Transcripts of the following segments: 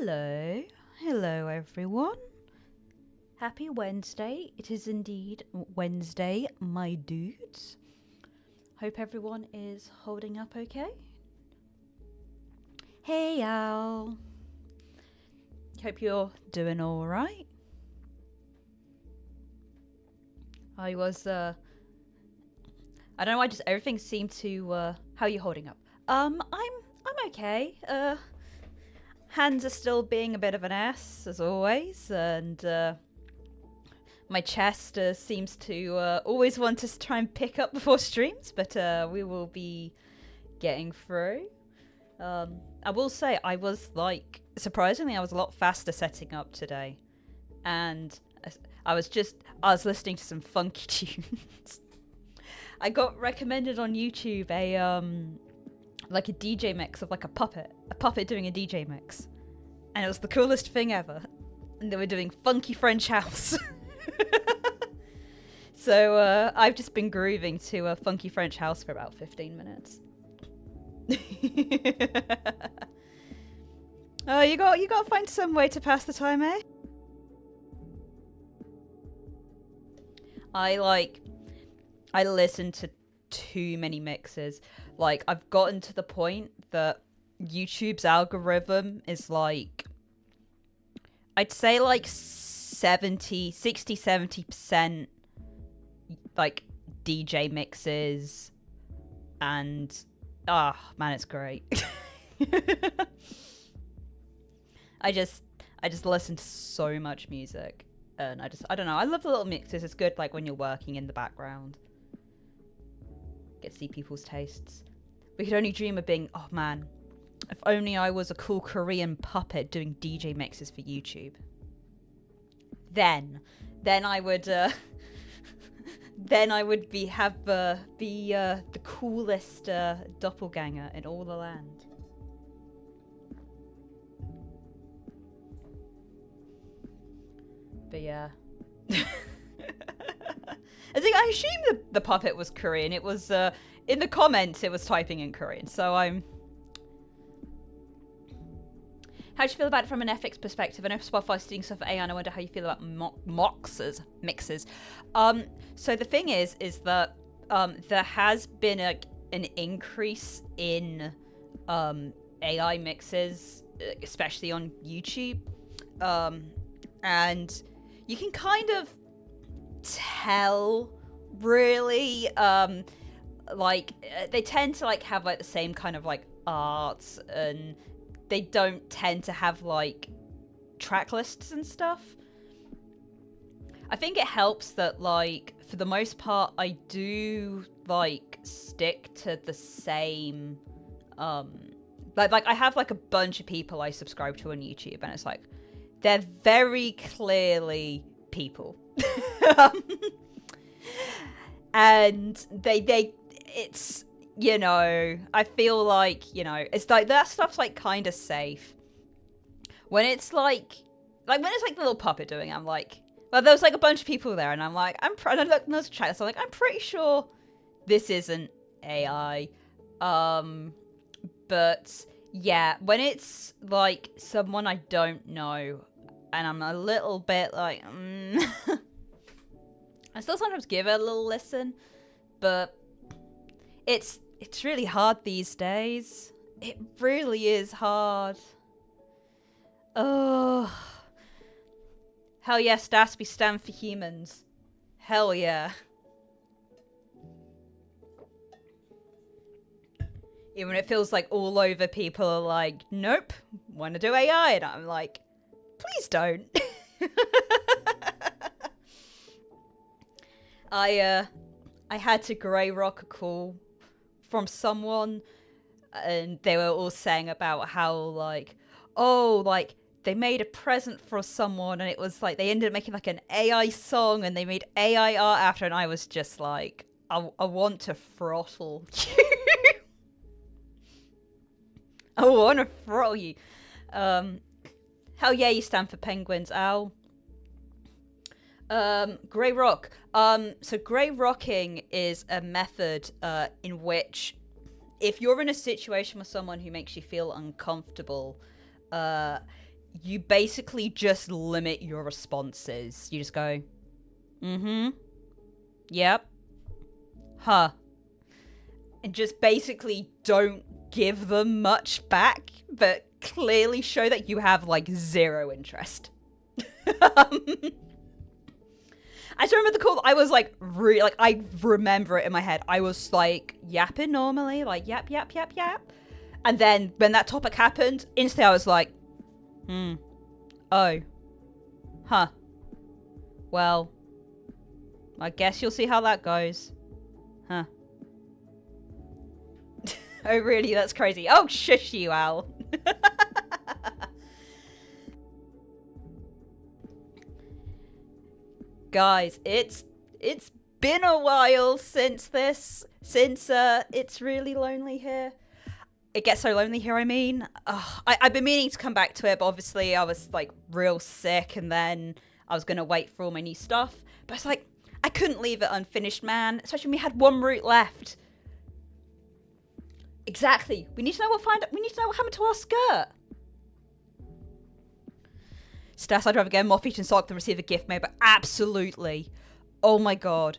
Hello. Hello, everyone. Happy Wednesday. It is indeed Wednesday, my dudes. Hope everyone is holding up okay. Hey, Al. Hope you're doing all right. I don't know why, just everything seemed to, how are you holding up? I'm okay. Hands are still being a bit of an ass, as always, and, my chest seems to always want to try and pick up before streams, but we will be getting through. I will say, I was, surprisingly, I was a lot faster setting up today, and I was listening to some funky tunes. I got recommended on YouTube a DJ mix of a puppet doing a DJ mix, and it was the coolest thing ever. And they were doing funky French house. So I've just been grooving to a funky French house for about 15 minutes. Oh, you got to find some way to pass the time, eh? I listen to too many mixes. I've gotten to the point that YouTube's algorithm is I'd say 60-70% DJ mixes, and man, it's great. I just listen to so much music, and I don't know, I love the little mixes. It's good when you're working in the background. Get to see people's tastes. We could only dream of being, oh man, if only I was a cool Korean puppet doing DJ mixes for YouTube. Then I would be the coolest doppelgänger in all the land. But yeah. I assume the puppet was Korean. It was in the comments it was typing in Korean, so I'm... How do you feel about it from an ethics perspective? I know Spotify's doing stuff for AI, and I wonder how you feel about mixes. So the thing is that there has been an increase in AI mixes, especially on YouTube, and you can kind of tell, really, they tend to have the same kind of arts, and they don't tend to have track lists and stuff. I think it helps that for the most part I do stick to the same I have a bunch of people I subscribe to on YouTube, and it's they're very clearly people. And it's, I feel it's that stuff's kind of safe. When it's when it's the little puppet doing it, I'm well, there was a bunch of people there, and I'm and I look at those chats, I'm I'm pretty sure this isn't AI. But yeah, when it's someone I don't know, and I'm a little bit I still sometimes give it a little listen, but it's really hard these days. It really is hard. Oh, hell yes, Daspy stand for humans. Hell yeah. Even when it feels all over people are nope, want to do AI, and I'm please don't. I had to grey rock a call from someone, and they were all saying about how they made a present for someone, and it was they ended up making an AI song, and they made AI art after, and I was just I want to throttle you. I want to throttle you. Hell yeah, you stand for penguins, Al. Grey rock. So grey rocking is a method in which, if you're in a situation with someone who makes you feel uncomfortable, you basically just limit your responses. You just go, yep, huh. And just basically don't give them much back, but clearly show that you have, like, zero interest. I just remember the call. I was like, I remember it in my head. I was like yapping normally, like yap, yap, yap, yap. And then when that topic happened, instantly I was like, oh, huh. Well, I guess you'll see how that goes. Huh. Oh, really? That's crazy. Oh, shush you, Al. Guys, it's been a while since It's Really Lonely Here. It gets so lonely here, I mean. I've been meaning to come back to it, but obviously I was, like, real sick, and then I was going to wait for all my new stuff. But it's like, I couldn't leave it unfinished, man. Especially when we had one route left. Exactly. We need to know what happened to our skirt. Stas, I'd rather get a moth-eaten sock than receive a gift made, but absolutely. Oh my god.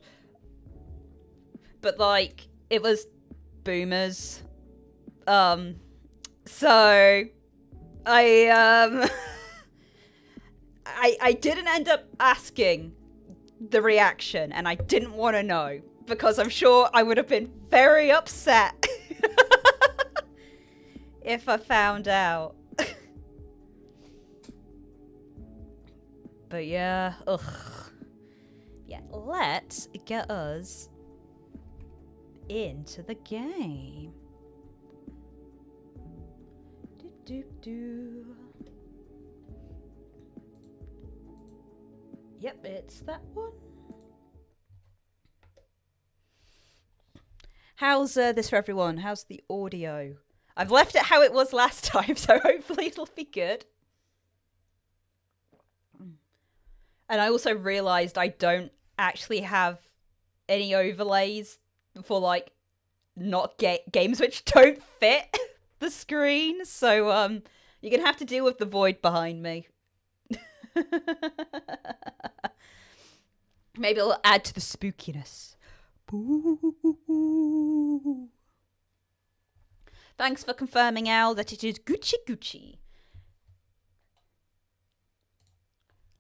But, like, it was boomers. So I didn't end up asking the reaction, and I didn't want to know, because I'm sure I would have been very upset if I found out. But yeah, ugh. Yeah, let's get us into the game. Yep, it's that one. How's this for everyone? How's the audio? I've left it how it was last time, so hopefully it'll be good. And I also realised I don't actually have any overlays for, like, not games which don't fit the screen. So, you're going to have to deal with the void behind me. Maybe it'll add to the spookiness. Boo. Thanks for confirming, Al, that it is Gucci.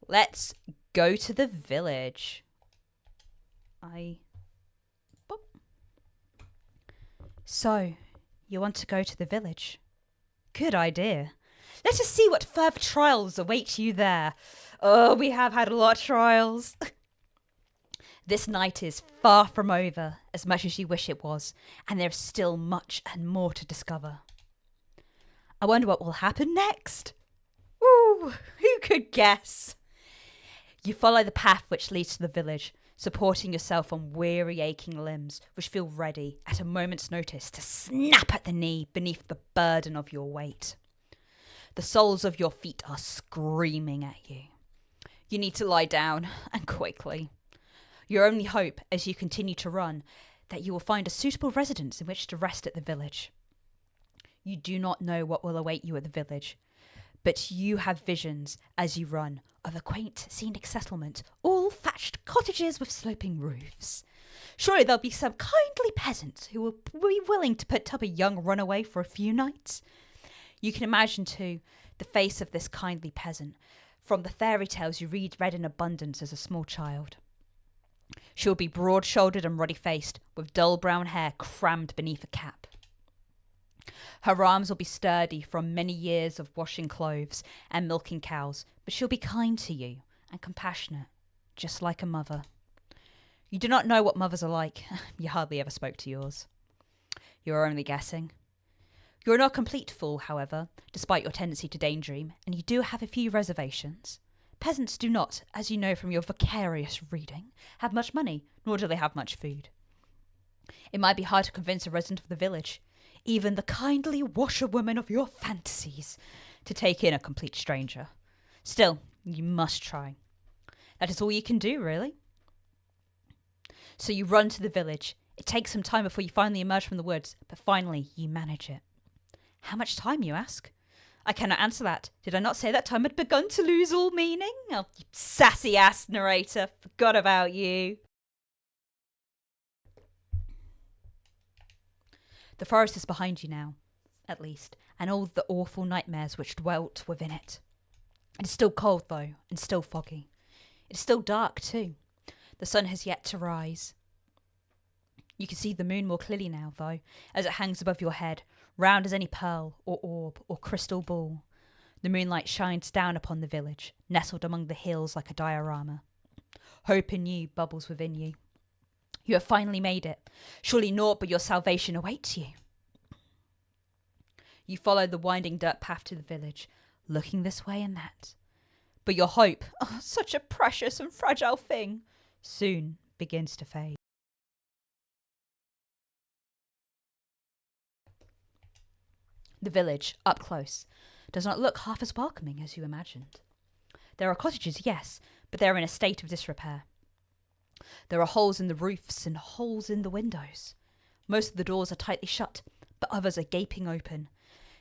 Let's go to the village. So, you want to go to the village? Good idea. Let us see what further trials await you there. Oh, we have had a lot of trials. This night is far from over, as much as you wish it was, and there's still much and more to discover. I wonder what will happen next. Ooh, who could guess? You follow the path which leads to the village, supporting yourself on weary, aching limbs, which feel ready, at a moment's notice, to snap at the knee beneath the burden of your weight. The soles of your feet are screaming at you. You need to lie down, and quickly. Your only hope, as you continue to run, that you will find a suitable residence in which to rest at the village. You do not know what will await you at the village, but you have visions, as you run, of a quaint, scenic settlement, all thatched cottages with sloping roofs. Surely there'll be some kindly peasants who will be willing to put up a young runaway for a few nights. You can imagine, too, the face of this kindly peasant from the fairy tales you read in abundance as a small child. She'll be broad-shouldered and ruddy-faced, with dull brown hair crammed beneath a cap. Her arms will be sturdy from many years of washing clothes and milking cows, but she'll be kind to you and compassionate, just like a mother. You do not know what mothers are like. You hardly ever spoke to yours. You are only guessing. You are not a complete fool, however, despite your tendency to daydream, and you do have a few reservations. Peasants do not, as you know from your vicarious reading, have much money, nor do they have much food. It might be hard to convince a resident of the village, even the kindly washerwoman of your fantasies, to take in a complete stranger. Still, you must try. That is all you can do, really. So you run to the village. It takes some time before you finally emerge from the woods, but finally you manage it. How much time, you ask? I cannot answer that. Did I not say that time had begun to lose all meaning? Oh, you sassy ass narrator. Forgot about you. The forest is behind you now, at least, and all the awful nightmares which dwelt within it. It is still cold, though, and still foggy. It is still dark, too. The sun has yet to rise. You can see the moon more clearly now, though, as it hangs above your head, round as any pearl or orb or crystal ball. The moonlight shines down upon the village, nestled among the hills like a diorama. Hope in you bubbles within you. You have finally made it. Surely naught but your salvation awaits you. You follow the winding dirt path to the village, looking this way and that. But your hope, such a precious and fragile thing, soon begins to fade. The village, up close, does not look half as welcoming as you imagined. There are cottages, yes, but they are in a state of disrepair. There are holes in the roofs and holes in the windows. Most of the doors are tightly shut, but others are gaping open,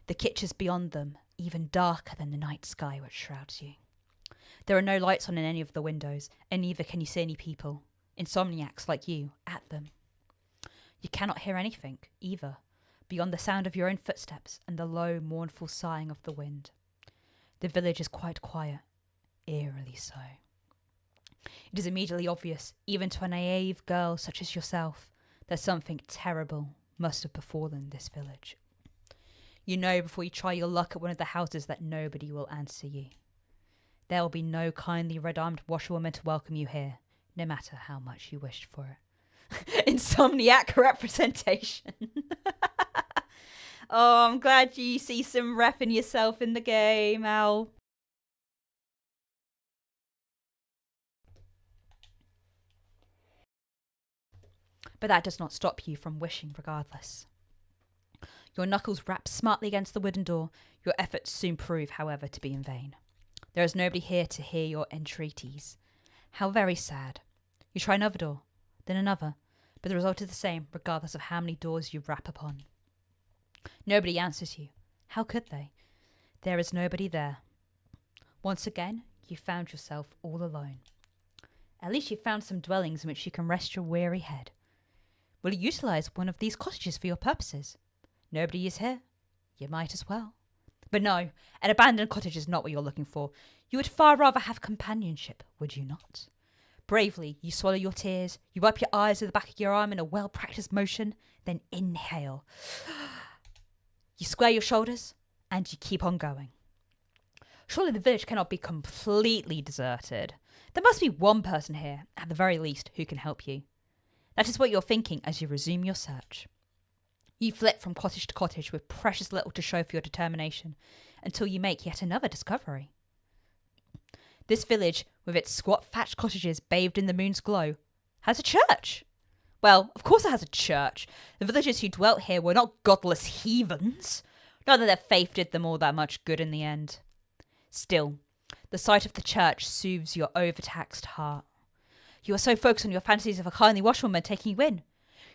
the kitchens beyond them even darker than the night sky which shrouds you. There are no lights on in any of the windows, and neither can you see any people, insomniacs like you, at them. You cannot hear anything, either, beyond the sound of your own footsteps and the low, mournful sighing of the wind. The village is quite quiet, eerily so. It is immediately obvious, even to a naive girl such as yourself, that something terrible must have befallen this village. You know before you try your luck at one of the houses that nobody will answer you. There will be no kindly red-armed washerwoman to welcome you here, no matter how much you wished for it. Insomniac representation. Oh, I'm glad you see some repping yourself in the game, Al. But that does not stop you from wishing regardless. Your knuckles rap smartly against the wooden door. Your efforts soon prove, however, to be in vain. There is nobody here to hear your entreaties. How very sad. You try another door, then another, but the result is the same, regardless of how many doors you rap upon. Nobody answers you. How could they? There is nobody there. Once again, you found yourself all alone. At least you found some dwellings in which you can rest your weary head. Will you utilize one of these cottages for your purposes? Nobody is here. You might as well. But no, an abandoned cottage is not what you're looking for. You would far rather have companionship, would you not? Bravely, you swallow your tears, you wipe your eyes with the back of your arm in a well-practiced motion, then inhale. You square your shoulders, and you keep on going. Surely the village cannot be completely deserted. There must be one person here, at the very least, who can help you. That is what you're thinking as you resume your search. You flit from cottage to cottage with precious little to show for your determination, until you make yet another discovery. This village, with its squat thatched cottages bathed in the moon's glow, has a church. Well, of course it has a church. The villagers who dwelt here were not godless heathens. Not that their faith did them all that much good in the end. Still, the sight of the church soothes your overtaxed heart. You are so focused on your fantasies of a kindly washerwoman taking you in.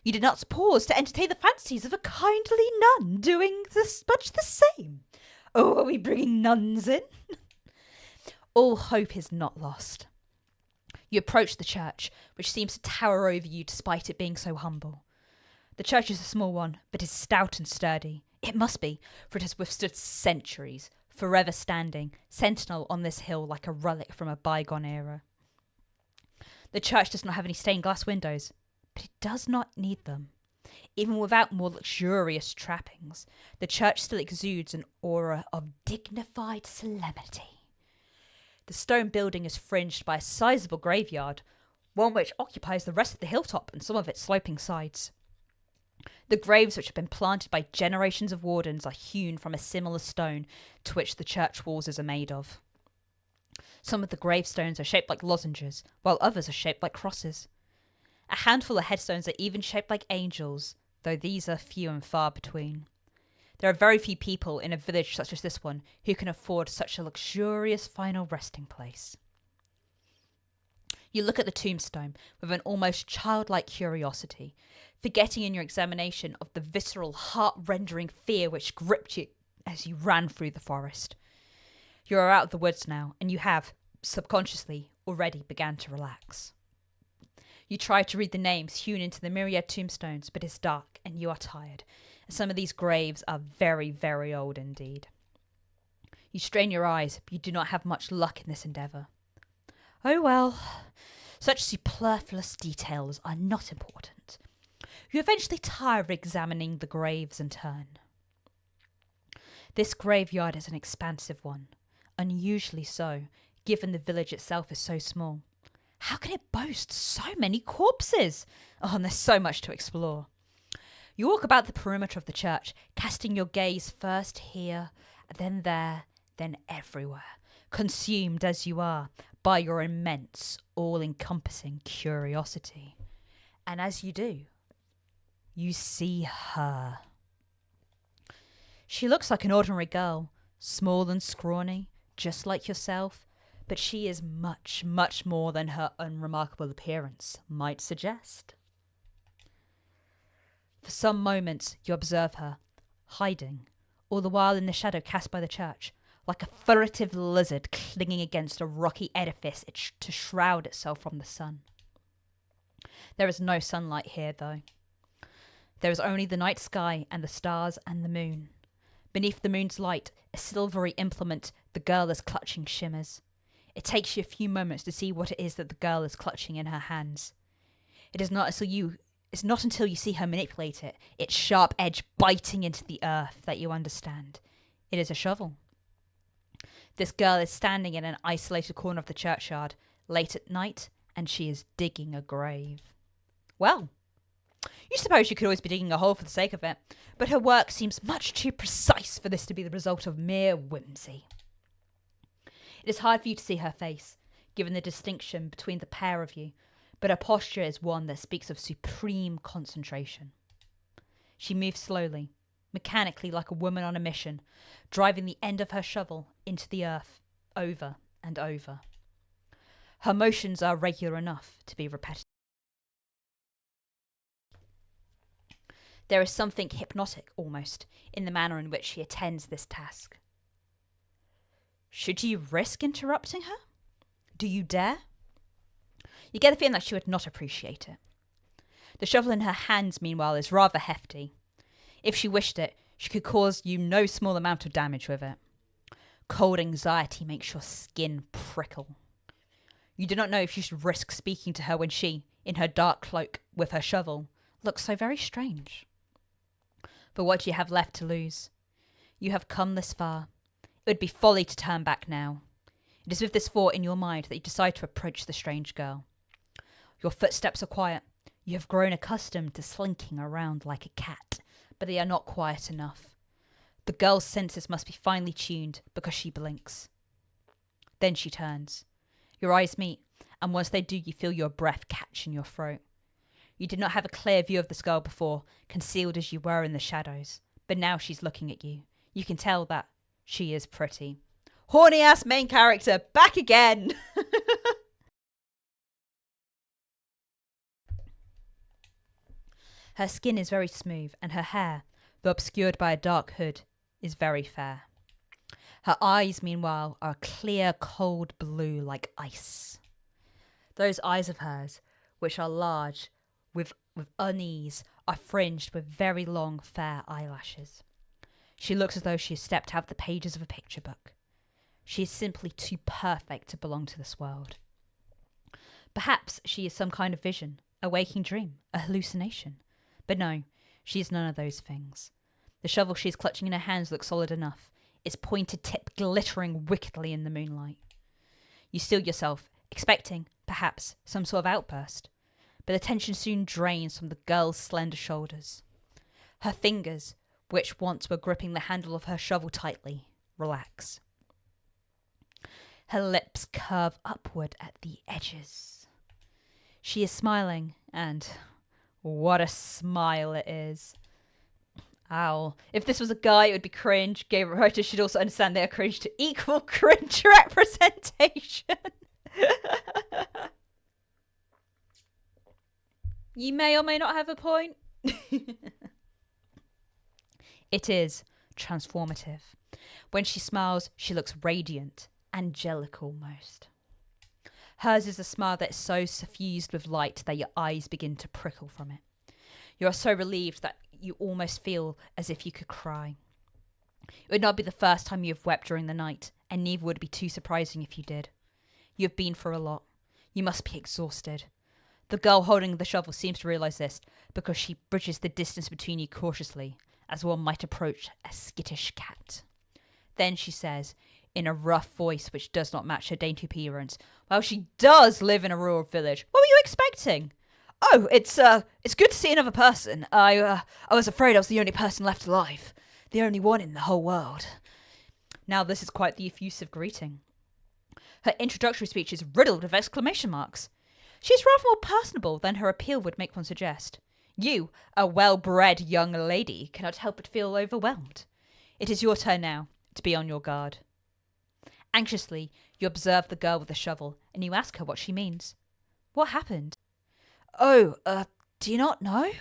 You did not pause to entertain the fancies of a kindly nun doing much the same. Oh, are we bringing nuns in? All hope is not lost. You approach the church, which seems to tower over you despite it being so humble. The church is a small one, but is stout and sturdy. It must be, for it has withstood centuries, forever standing, sentinel on this hill like a relic from a bygone era. The church does not have any stained glass windows, but it does not need them. Even without more luxurious trappings, the church still exudes an aura of dignified solemnity. The stone building is fringed by a sizable graveyard, one which occupies the rest of the hilltop and some of its sloping sides. The graves which have been planted by generations of wardens are hewn from a similar stone to which the church walls are made of. Some of the gravestones are shaped like lozenges, while others are shaped like crosses. A handful of headstones are even shaped like angels, though these are few and far between. There are very few people in a village such as this one who can afford such a luxurious final resting place. You look at the tombstone with an almost childlike curiosity, forgetting in your examination of the visceral, heart-rendering fear which gripped you as you ran through the forest. You are out of the woods now, and you have, subconsciously, already began to relax. You try to read the names hewn into the myriad tombstones, but it's dark and you are tired. Some of these graves are very, very old indeed. You strain your eyes, but you do not have much luck in this endeavour. Oh well, such superfluous details are not important. You eventually tire of examining the graves in turn. This graveyard is an expansive one, unusually so, given the village itself is so small. How can it boast so many corpses? Oh, and there's so much to explore. You walk about the perimeter of the church, casting your gaze first here, then there, then everywhere, consumed as you are by your immense, all-encompassing curiosity. And as you do, you see her. She looks like an ordinary girl, small and scrawny, just like yourself, but she is much, much more than her unremarkable appearance might suggest. For some moments you observe her, hiding, all the while in the shadow cast by the church, like a furtive lizard clinging against a rocky edifice to shroud itself from the sun. There is no sunlight here, though. There is only the night sky and the stars and the moon. Beneath the moon's light, a silvery implement the girl is clutching shimmers. It takes you a few moments to see what it is that the girl is clutching in her hands. It's not until you see her manipulate it, its sharp edge biting into the earth, that you understand. It is a shovel. This girl is standing in an isolated corner of the churchyard, late at night, and she is digging a grave. Well, you suppose she could always be digging a hole for the sake of it, but her work seems much too precise for this to be the result of mere whimsy. It is hard for you to see her face, given the distinction between the pair of you, but her posture is one that speaks of supreme concentration. She moves slowly, mechanically like a woman on a mission, driving the end of her shovel into the earth, over and over. Her motions are regular enough to be repetitive. There is something hypnotic, almost, in the manner in which she attends this task. Should you risk interrupting her? Do you dare? You get the feeling that she would not appreciate it. The shovel in her hands, meanwhile, is rather hefty. If she wished it, she could cause you no small amount of damage with it. Cold anxiety makes your skin prickle. You do not know if you should risk speaking to her when she, in her dark cloak with her shovel, looks so very strange. But what do you have left to lose? You have come this far. It would be folly to turn back now. It is with this thought in your mind that you decide to approach the strange girl. Your footsteps are quiet. You have grown accustomed to slinking around like a cat, but they are not quiet enough. The girl's senses must be finely tuned because she blinks. Then she turns. Your eyes meet, and once they do, you feel your breath catch in your throat. You did not have a clear view of this girl before, concealed as you were in the shadows, but now she's looking at you. You can tell that she is pretty. Horny ass main character, back again! Her skin is very smooth, and her hair, though obscured by a dark hood, is very fair. Her eyes, meanwhile, are a clear, cold blue like ice. Those eyes of hers, which are large, with unease, are fringed with very long, fair eyelashes. She looks as though she has stepped out of the pages of a picture book. She is simply too perfect to belong to this world. Perhaps she is some kind of vision, a waking dream, a hallucination. But no, she is none of those things. The shovel she is clutching in her hands looks solid enough, its pointed tip glittering wickedly in the moonlight. You steel yourself, expecting, perhaps, some sort of outburst, but the tension soon drains from the girl's slender shoulders. Her fingers, which once were gripping the handle of her shovel tightly, relax. Her lips curve upward at the edges. She is smiling, and what a smile it is. Ow. If this was a guy, it would be cringe. Gay writers should also understand they are cringe to equal cringe representation. You may or may not have a point. It is, transformative. When she smiles, she looks radiant, angelic almost. Hers is a smile that is so suffused with light that your eyes begin to prickle from it. You are so relieved that you almost feel as if you could cry. It would not be the first time you have wept during the night, and neither would it be too surprising if you did. You have been through a lot. You must be exhausted. The girl holding the shovel seems to realise this because she bridges the distance between you cautiously, as one might approach a skittish cat. Then she says, in a rough voice which does not match her dainty appearance, "Well, she does live in a rural village. What were you expecting?" "Oh, it's good to see another person. I was afraid I was the only person left alive. The only one in the whole world." Now this is quite the effusive greeting. Her introductory speech is riddled with exclamation marks. She is rather more personable than her appeal would make one suggest. You, a well-bred young lady, cannot help but feel overwhelmed. It is your turn now to be on your guard. Anxiously, you observe the girl with the shovel, and you ask her what she means. What happened? "Oh, do you not know?"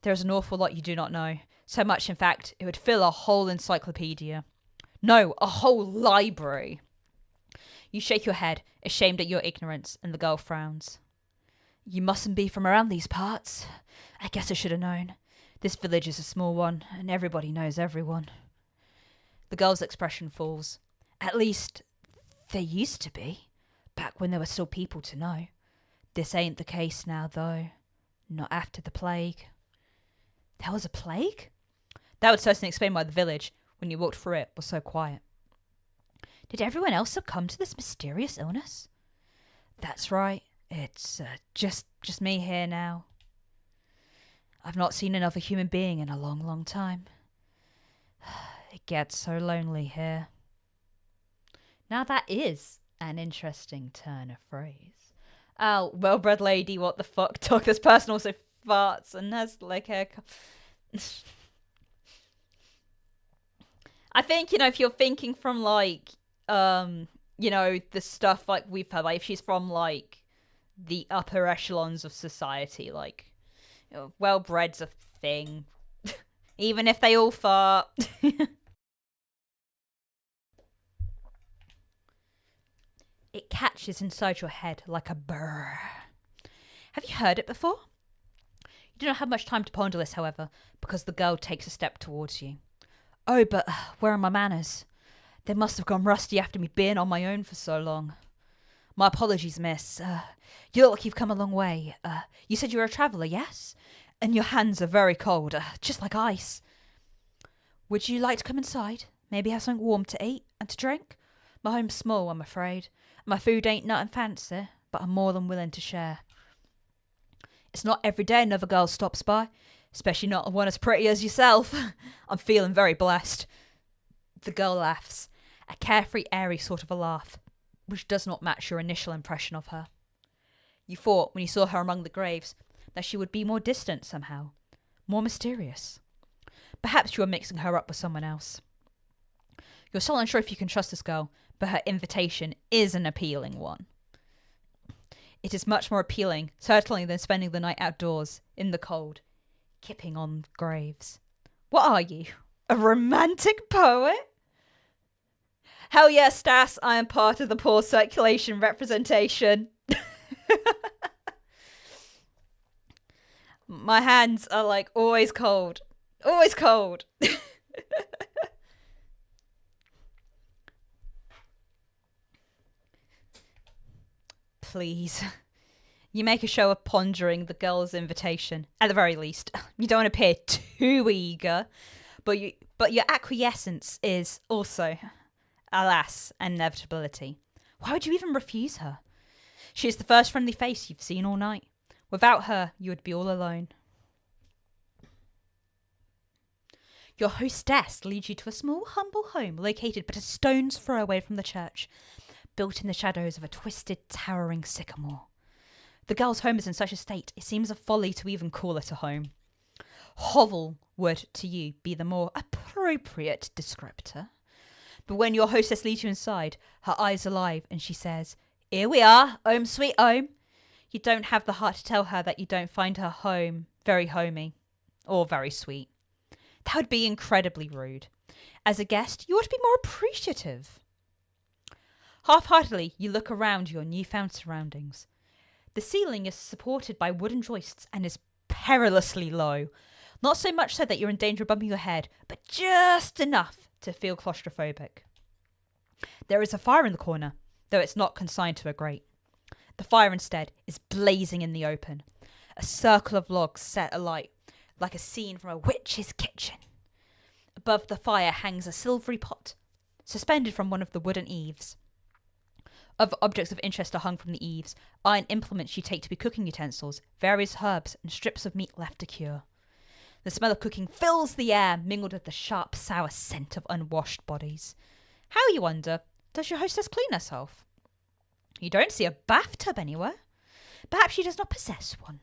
There is an awful lot you do not know. So much, in fact, it would fill a whole encyclopedia. No, a whole library. You shake your head, ashamed at your ignorance, and the girl frowns. "You mustn't be from around these parts. I guess I should have known. This village is a small one, and everybody knows everyone." The girl's expression falls. "At least, there used to be, back when there were still people to know. This ain't the case now, though. Not after the plague." There was a plague? That would certainly explain why the village, when you walked through it, was so quiet. Did everyone else succumb to this mysterious illness? That's right. It's just me here now. I've not seen another human being in a long, long time. It gets so lonely here. Now that is an interesting turn of phrase. Oh, well-bred lady, what the fuck? Talk, this person also farts and has like hair. I think, if you're thinking from like, the stuff like we've had, like if she's from like the upper echelons of society, like, well-bred's a thing. Even if they all fart. It catches inside your head like a burr. Have you heard it before? You do not have much time to ponder this, however, because the girl takes a step towards you. "Oh, but where are my manners? They must have gone rusty after me being on my own for so long. My apologies, miss. You look like you've come a long way. You said you were a traveller, yes? And your hands are very cold, just like ice. Would you like to come inside? Maybe have something warm to eat and to drink? My home's small, I'm afraid. My food ain't nothing fancy, but I'm more than willing to share. It's not every day another girl stops by, especially not one as pretty as yourself. I'm feeling very blessed." The girl laughs, a carefree, airy sort of a laugh, which does not match your initial impression of her. You thought, when you saw her among the graves, that she would be more distant somehow, more mysterious. Perhaps you are mixing her up with someone else. You're still unsure if you can trust this girl, but her invitation is an appealing one. It is much more appealing, certainly, than spending the night outdoors, in the cold, kipping on graves. What are you? A romantic poet? Hell yeah, Stas, I am part of the poor circulation representation. My hands are like always cold. Always cold. Please. You make a show of pondering the girl's invitation, at the very least. You don't appear too eager, but your acquiescence is also, alas, an inevitability. Why would you even refuse her? She is the first friendly face you've seen all night. Without her, you would be all alone. Your hostess leads you to a small, humble home located but a stone's throw away from the church, built in the shadows of a twisted, towering sycamore. The girl's home is in such a state, it seems a folly to even call it a home. Hovel would, to you, be the more appropriate descriptor. But when your hostess leads you inside, her eyes are alive, and she says, "Here we are, home sweet home." You don't have the heart to tell her that you don't find her home very homey, or very sweet. That would be incredibly rude. As a guest, you ought to be more appreciative. Half-heartedly, you look around your newfound surroundings. The ceiling is supported by wooden joists and is perilously low. Not so much so that you're in danger of bumping your head, but just enough to feel claustrophobic. There is a fire in the corner, though it's not consigned to a grate. The fire instead is blazing in the open, a circle of logs set alight like a scene from a witch's kitchen. Above the fire hangs a silvery pot, suspended from one of the wooden eaves. Other objects of interest are hung from the eaves, iron implements you take to be cooking utensils, various herbs, and strips of meat left to cure. The smell of cooking fills the air, mingled with the sharp, sour scent of unwashed bodies. How, you wonder, does your hostess clean herself? You don't see a bathtub anywhere. Perhaps she does not possess one.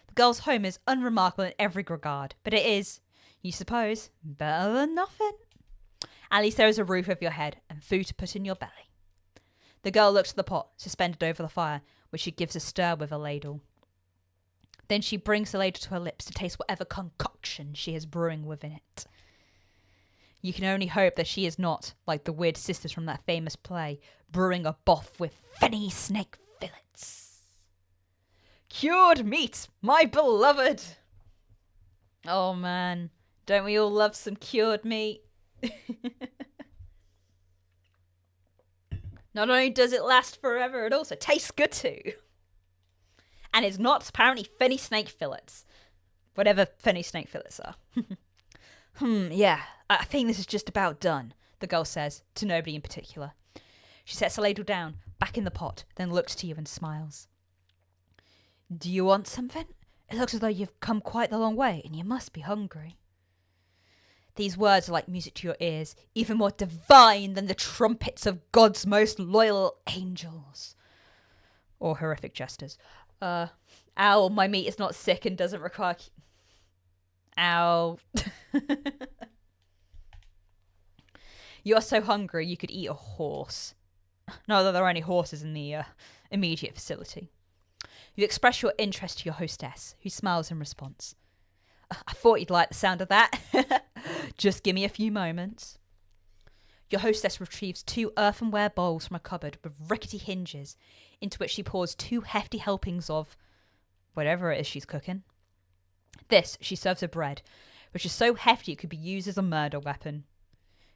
The girl's home is unremarkable in every regard, but it is, you suppose, better than nothing. At least there is a roof over your head and food to put in your belly. The girl looks at the pot, suspended over the fire, which she gives a stir with a ladle. Then she brings the ladle to her lips to taste whatever concoction she is brewing within it. You can only hope that she is not, like the weird sisters from that famous play, brewing a boff with fenny snake fillets. Cured meat, my beloved! Oh man, don't we all love some cured meat? Not only does it last forever, it also tastes good too. And it's not apparently fenny snake fillets. Whatever fenny snake fillets are. Yeah, I think this is just about done, the girl says, to nobody in particular. She sets the ladle down, back in the pot, then looks to you and smiles. Do you want something? It looks as though you've come quite the long way, and you must be hungry. These words are like music to your ears, even more divine than the trumpets of God's most loyal angels. Or horrific jesters. Ow, my meat is not sick and doesn't require... Ow. You are so hungry you could eat a horse. Not that there are any horses in the immediate facility. You express your interest to your hostess, who smiles in response. I thought you'd like the sound of that. Just give me a few moments. Your hostess retrieves 2 earthenware bowls from a cupboard with rickety hinges, into which she pours 2 hefty helpings of whatever it is she's cooking. This she serves with bread, which is so hefty it could be used as a murder weapon.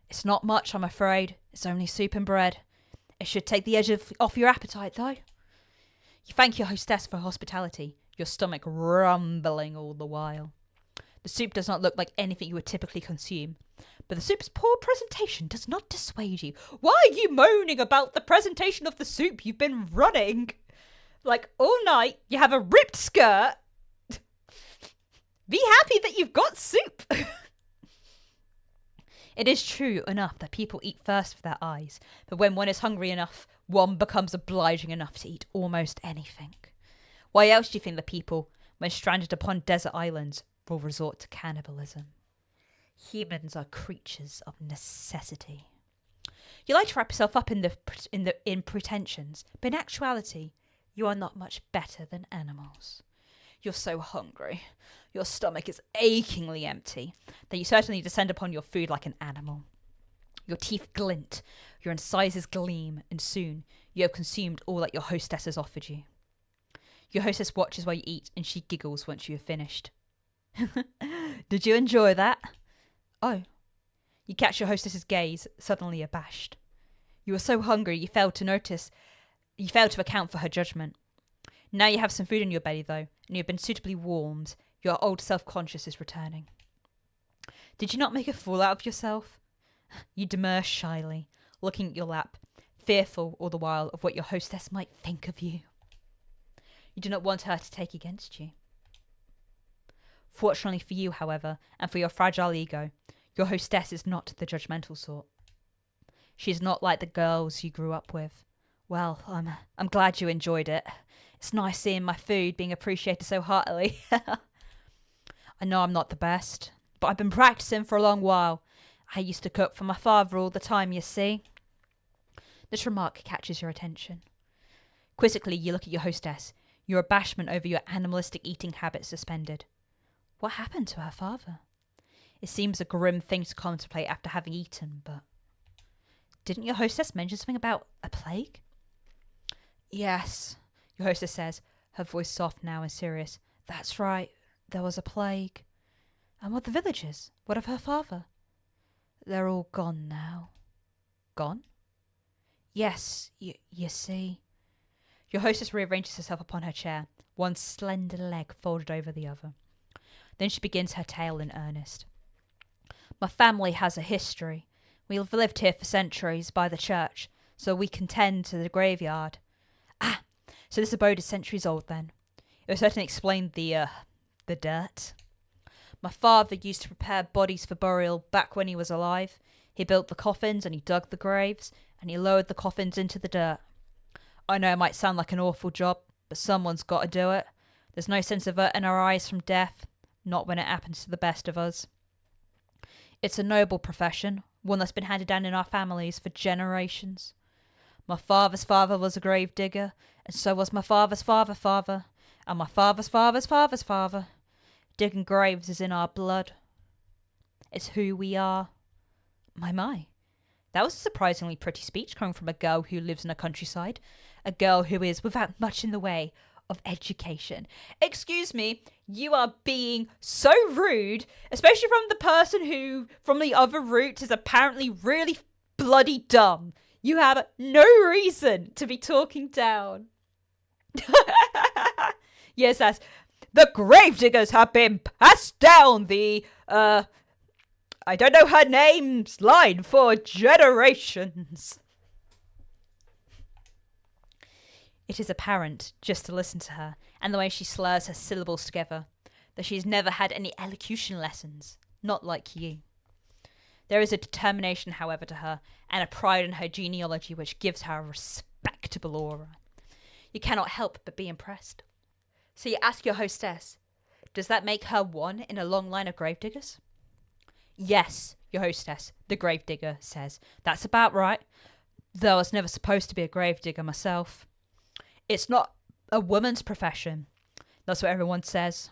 It's not much, I'm afraid. It's only soup and bread. It should take the edge off your appetite, though. You thank your hostess for her hospitality, your stomach rumbling all the while. The soup does not look like anything you would typically consume, but the soup's poor presentation does not dissuade you. Why are you moaning about the presentation of the soup? You've been running like all night. You have a ripped skirt. Be happy that you've got soup. It is true enough that people eat first with their eyes, but when one is hungry enough, one becomes obliging enough to eat almost anything. Why else do you think that people, when stranded upon desert islands, will resort to cannibalism? Humans are creatures of necessity. You like to wrap yourself up in pretensions, but in actuality, you are not much better than animals. You're so hungry, your stomach is achingly empty, that you certainly descend upon your food like an animal. Your teeth glint, your incisors gleam, and soon you have consumed all that your hostess has offered you. Your hostess watches while you eat, and she giggles once you have finished. Did you enjoy that? Oh. You catch your hostess's gaze, suddenly abashed. You were so hungry you failed to account for her judgment. Now you have some food in your belly, though, and you have been suitably warmed. Your old self-conscious is returning. Did you not make a fool out of yourself? You demur shyly, looking at your lap, fearful all the while of what your hostess might think of you. You do not want her to take against you. Fortunately for you, however, and for your fragile ego, your hostess is not the judgmental sort. She is not like the girls you grew up with. Well, I'm glad you enjoyed it. It's nice seeing my food being appreciated so heartily. I know I'm not the best, but I've been practicing for a long while. I used to cook for my father all the time, you see. This remark catches your attention. Quizzically, you look at your hostess, your abashment over your animalistic eating habits suspended. What happened to her father? It seems a grim thing to contemplate after having eaten, but... Didn't your hostess mention something about a plague? Yes, your hostess says, her voice soft now and serious. That's right, there was a plague. And what the villagers? What of her father? They're all gone now. Gone? Yes, you see. Your hostess rearranges herself upon her chair, one slender leg folded over the other. Then she begins her tale in earnest. My family has a history. We've lived here for centuries by the church, so we can tend to the graveyard. Ah, so this abode is centuries old then. It would certainly explain the dirt. My father used to prepare bodies for burial back when he was alive. He built the coffins and he dug the graves and he lowered the coffins into the dirt. I know it might sound like an awful job, but someone's got to do it. There's no sense averting our eyes from death, not when it happens to the best of us. It's a noble profession, one that's been handed down in our families for generations. My father's father was a grave digger, and so was my father's father, and my father's father's father's father. Digging graves is in our blood. It's who we are. My. That was a surprisingly pretty speech coming from a girl who lives in a countryside. A girl who is without much in the way of education. Excuse me, you are being so rude, especially from the person who, from the other route, is apparently really bloody dumb. You have no reason to be talking down. Yes, that's... The gravediggers have been passed down the, I don't know her name's line for generations. It is apparent, just to listen to her, and the way she slurs her syllables together, that she has never had any elocution lessons, not like you. There is a determination, however, to her, and a pride in her genealogy which gives her a respectable aura. You cannot help but be impressed. So you ask your hostess, does that make her one in a long line of gravediggers? Yes, your hostess, the gravedigger, says. That's about right, though I was never supposed to be a gravedigger myself. It's not a woman's profession. That's what everyone says.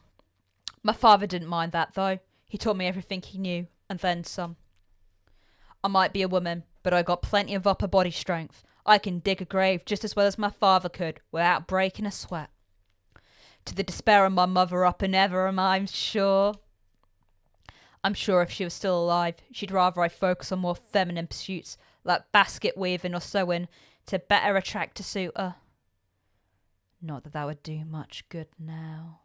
My father didn't mind that, though. He taught me everything he knew, and then some. I might be a woman, but I got plenty of upper body strength. I can dig a grave just as well as my father could, without breaking a sweat. To the despair of my mother up and ever, I'm sure. I'm sure if she was still alive, she'd rather I focus on more feminine pursuits, like basket weaving or sewing, to better attract a suitor. Not that that would do much good now.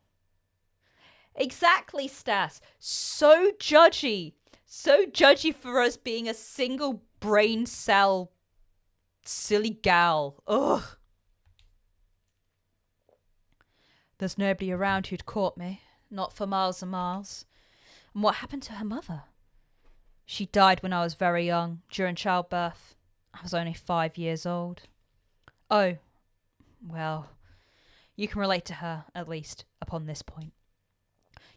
Exactly, Stas. So judgy. So judgy for us being a single brain cell silly gal. Ugh. There's nobody around who'd caught me. Not for miles and miles. And what happened to her mother? She died when I was very young, during childbirth. I was only 5 years old. Oh, well, you can relate to her, at least, upon this point.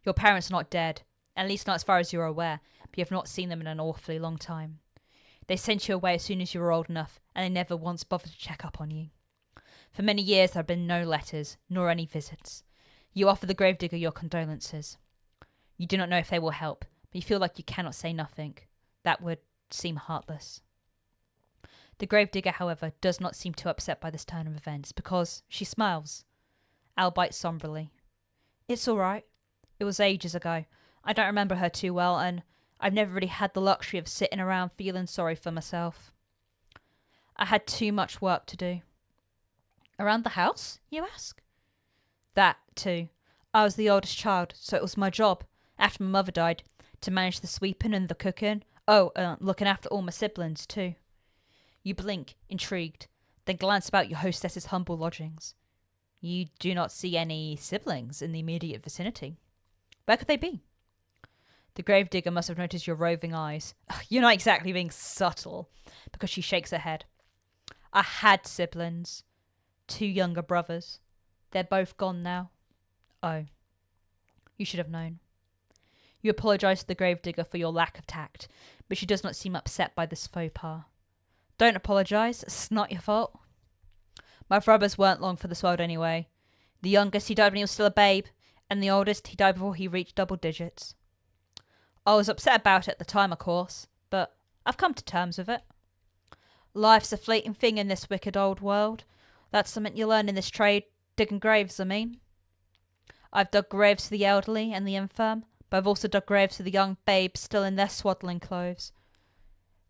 Your parents are not dead, at least not as far as you're aware, but you have not seen them in an awfully long time. They sent you away as soon as you were old enough, and they never once bothered to check up on you. For many years there have been no letters, nor any visits. You offer the gravedigger your condolences. You do not know if they will help, but you feel like you cannot say nothing. That would seem heartless. The gravedigger, however, does not seem too upset by this turn of events, because she smiles, albeit sombrely. It's all right. It was ages ago. I don't remember her too well, and I've never really had the luxury of sitting around feeling sorry for myself. I had too much work to do. Around the house, you ask? That, too. I was the oldest child, so it was my job, after my mother died, to manage the sweeping and the cooking. Looking after all my siblings, too. You blink, intrigued, then glance about your hostess's humble lodgings. You do not see any siblings in the immediate vicinity. Where could they be? The gravedigger must have noticed your roving eyes. You're not exactly being subtle, because she shakes her head. I had siblings. 2 younger brothers. They're both gone now. Oh. You should have known. You apologise to the gravedigger for your lack of tact, but she does not seem upset by this faux pas. Don't apologise, it's not your fault. My brothers weren't long for this world anyway. The youngest, he died when he was still a babe, and the oldest, he died before he reached double digits. I was upset about it at the time, of course, but I've come to terms with it. Life's a fleeting thing in this wicked old world. That's something you learn in this trade, digging graves, I mean. I've dug graves for the elderly and the infirm, but I've also dug graves for the young babes still in their swaddling clothes.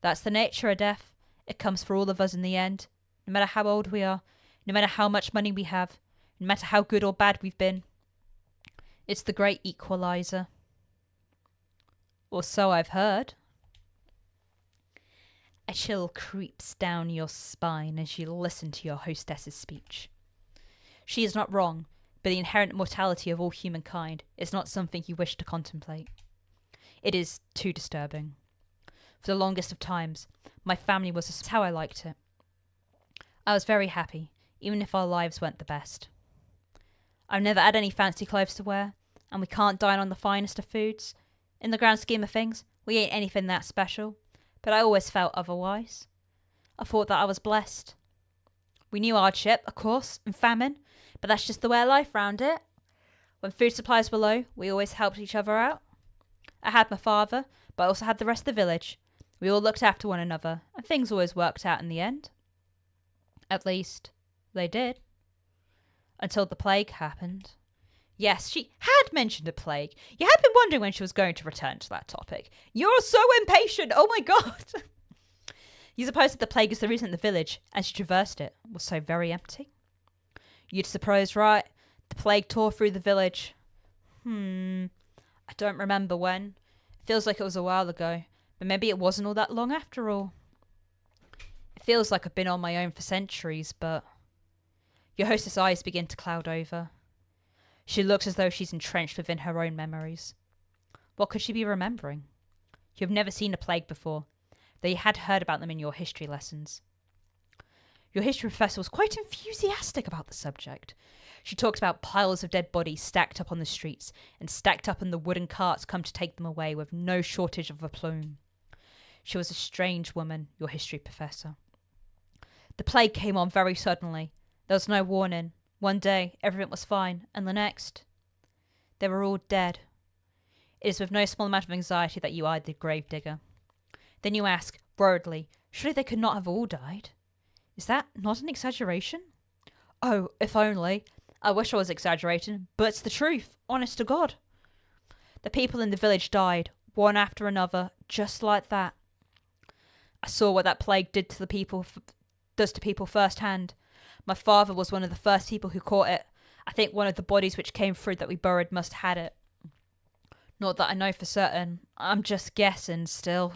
That's the nature of death. It comes for all of us in the end, no matter how old we are, no matter how much money we have, no matter how good or bad we've been. It's the great equalizer. Or so I've heard. A chill creeps down your spine as you listen to your hostess's speech. She is not wrong, but the inherent mortality of all humankind is not something you wish to contemplate. It is too disturbing. For the longest of times, my family was how I liked it. I was very happy, even if our lives weren't the best. I've never had any fancy clothes to wear, and we can't dine on the finest of foods. In the grand scheme of things, we ain't anything that special, but I always felt otherwise. I thought that I was blessed. We knew hardship, of course, and famine, but that's just the way of life round it. When food supplies were low, we always helped each other out. I had my father, but I also had the rest of the village. We all looked after one another, and things always worked out in the end. At least, they did. Until the plague happened. Yes, she had mentioned a plague. You had been wondering when she was going to return to that topic. You're so impatient, oh my god! You suppose that the plague is the reason the village, as you traversed it, was so very empty? You'd suppose right. The plague tore through the village. I don't remember when. It feels like it was a while ago, but maybe it wasn't all that long after all. It feels like I've been on my own for centuries, but... Your hostess' eyes begin to cloud over. She looks as though she's entrenched within her own memories. What could she be remembering? You've never seen a plague before, though you had heard about them in your history lessons. Your history professor was quite enthusiastic about the subject. She talked about piles of dead bodies stacked up on the streets and stacked up in the wooden carts come to take them away with no shortage of aplomb. She was a strange woman, your history professor. The plague came on very suddenly. There was no warning. One day, everything was fine, and the next, they were all dead. It is with no small amount of anxiety that you eyed the gravedigger. Then you ask, worriedly, surely they could not have all died? Is that not an exaggeration? Oh, if only. I wish I was exaggerating, but it's the truth, honest to God. The people in the village died, one after another, just like that. I saw what that plague did to the people, does to people firsthand. My father was one of the first people who caught it. I think one of the bodies which came through that we buried must have had it. Not that I know for certain. I'm just guessing still.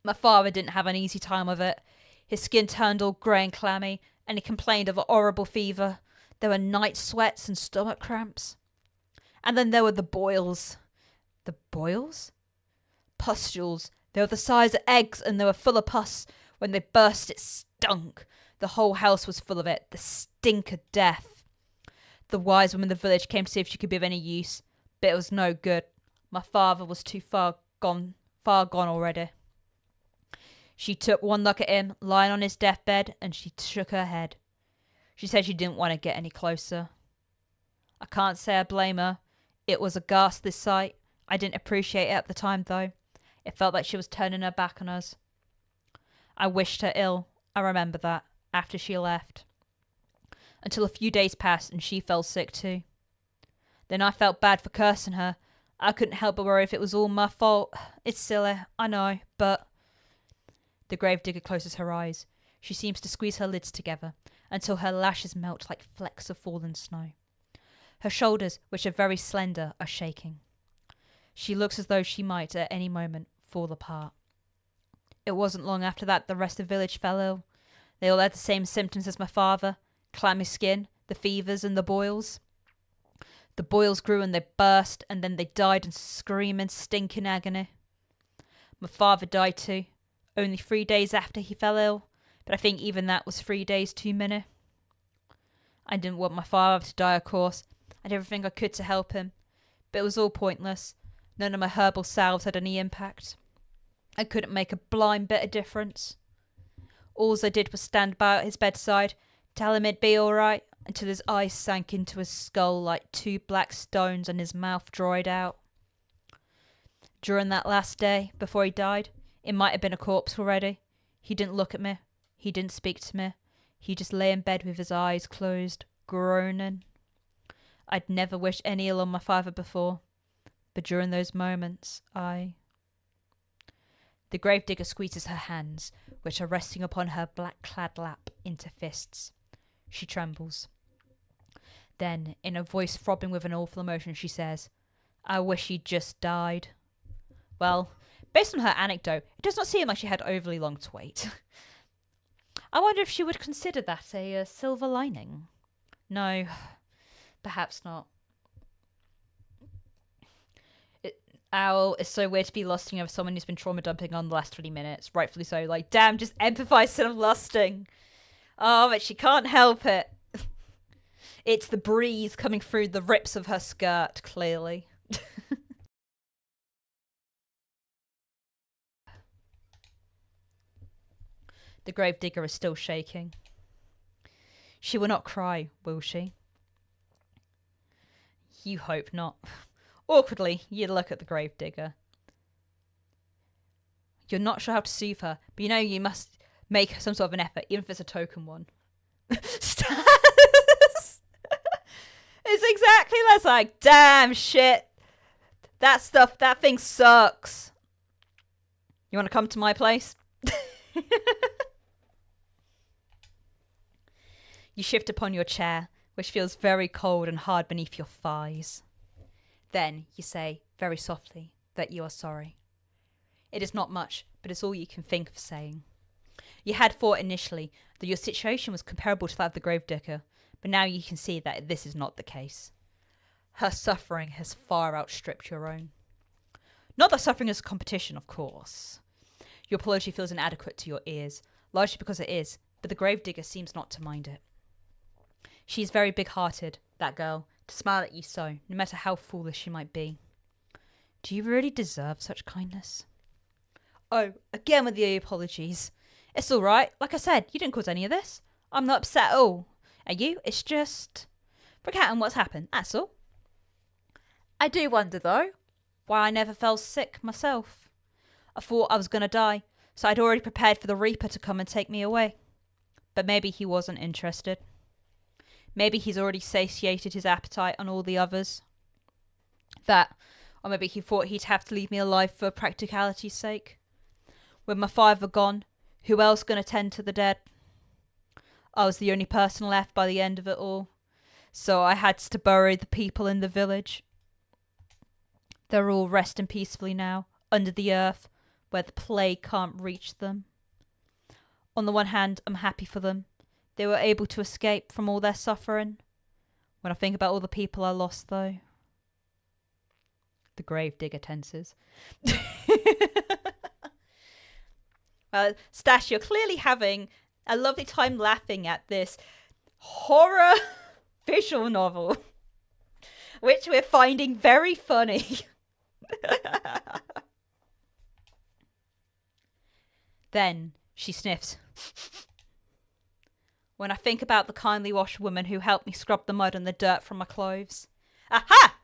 My father didn't have an easy time of it. His skin turned all grey and clammy, and he complained of a horrible fever. There were night sweats and stomach cramps. And then there were the boils. The boils? Pustules. They were the size of eggs, and they were full of pus. When they burst, it stunk. The whole house was full of it. The stink of death. The wise woman in the village came to see if she could be of any use, but it was no good. My father was too far gone already. She took one look at him, lying on his deathbed, and she shook her head. She said she didn't want to get any closer. I can't say I blame her. It was a ghastly sight. I didn't appreciate it at the time, though. It felt like she was turning her back on us. I wished her ill. I remember that. After she left. Until a few days passed and she fell sick too. Then I felt bad for cursing her. I couldn't help but worry if it was all my fault. It's silly, I know, but... The gravedigger closes her eyes. She seems to squeeze her lids together until her lashes melt like flecks of fallen snow. Her shoulders, which are very slender, are shaking. She looks as though she might at any moment fall apart. It wasn't long after that the rest of the village fell ill. They all had the same symptoms as my father. Clammy skin, the fevers and the boils. The boils grew and they burst, and then they died in screaming, stinking agony. My father died too, only 3 days after he fell ill, but I think even that was 3 days too many. I didn't want my father to die, of course. I did everything I could to help him, but it was all pointless. None of my herbal salves had any impact. I couldn't make a blind bit of difference. All I did was stand by at his bedside, tell him it'd be all right, until his eyes sank into his skull like two black stones and his mouth dried out. During that last day, before he died, it might have been a corpse already. He didn't look at me. He didn't speak to me. He just lay in bed with his eyes closed, groaning. I'd never wished any ill on my father before, but during those moments, The gravedigger squeezes her hands, which are resting upon her black-clad lap, into fists. She trembles. Then, in a voice throbbing with an awful emotion, she says, "I wish he'd just died." Well, based on her anecdote, it does not seem like she had overly long to wait. I wonder if she would consider that a silver lining. No, perhaps not. Owl, it's so weird to be lusting over someone who's been trauma dumping on the last 20 minutes. Rightfully so. Like, damn, just empathise instead of lusting. Oh, but she can't help it. It's the breeze coming through the rips of her skirt, clearly. The gravedigger is still shaking. She will not cry, will she? You hope not. Awkwardly, you look at the gravedigger. You're not sure how to soothe her, but you know you must make some sort of an effort, even if it's a token one. It's exactly that's like, damn shit. That thing sucks. You want to come to my place? You shift upon your chair, which feels very cold and hard beneath your thighs. Then you say, very softly, that you are sorry. It is not much, but it's all you can think of saying. You had thought initially that your situation was comparable to that of the gravedigger, but now you can see that this is not the case. Her suffering has far outstripped your own. Not that suffering is a competition, of course. Your apology feels inadequate to your ears, largely because it is, but the gravedigger seems not to mind it. She is very big-hearted, that girl, to smile at you so, no matter how foolish she might be. Do you really deserve such kindness? Oh, again with the apologies. It's all right. Like I said, you didn't cause any of this. I'm not upset at all. Are you? It's just forgetting what's happened, that's all. I do wonder, though, why I never fell sick myself. I thought I was going to die, so I'd already prepared for the Reaper to come and take me away. But maybe he wasn't interested. Maybe he's already satiated his appetite on all the others. Or maybe he thought he'd have to leave me alive for practicality's sake. With my father gone, who else gonna tend to the dead? I was the only person left by the end of it all, so I had to bury the people in the village. They're all resting peacefully now, under the earth, where the plague can't reach them. On the one hand, I'm happy for them. They were able to escape from all their suffering. When I think about all the people I lost, though. The gravedigger tenses. Well, Stash, you're clearly having a lovely time laughing at this horror visual novel, which we're finding very funny. Then she sniffs. When I think about the kindly washerwoman who helped me scrub the mud and the dirt from my clothes. Aha!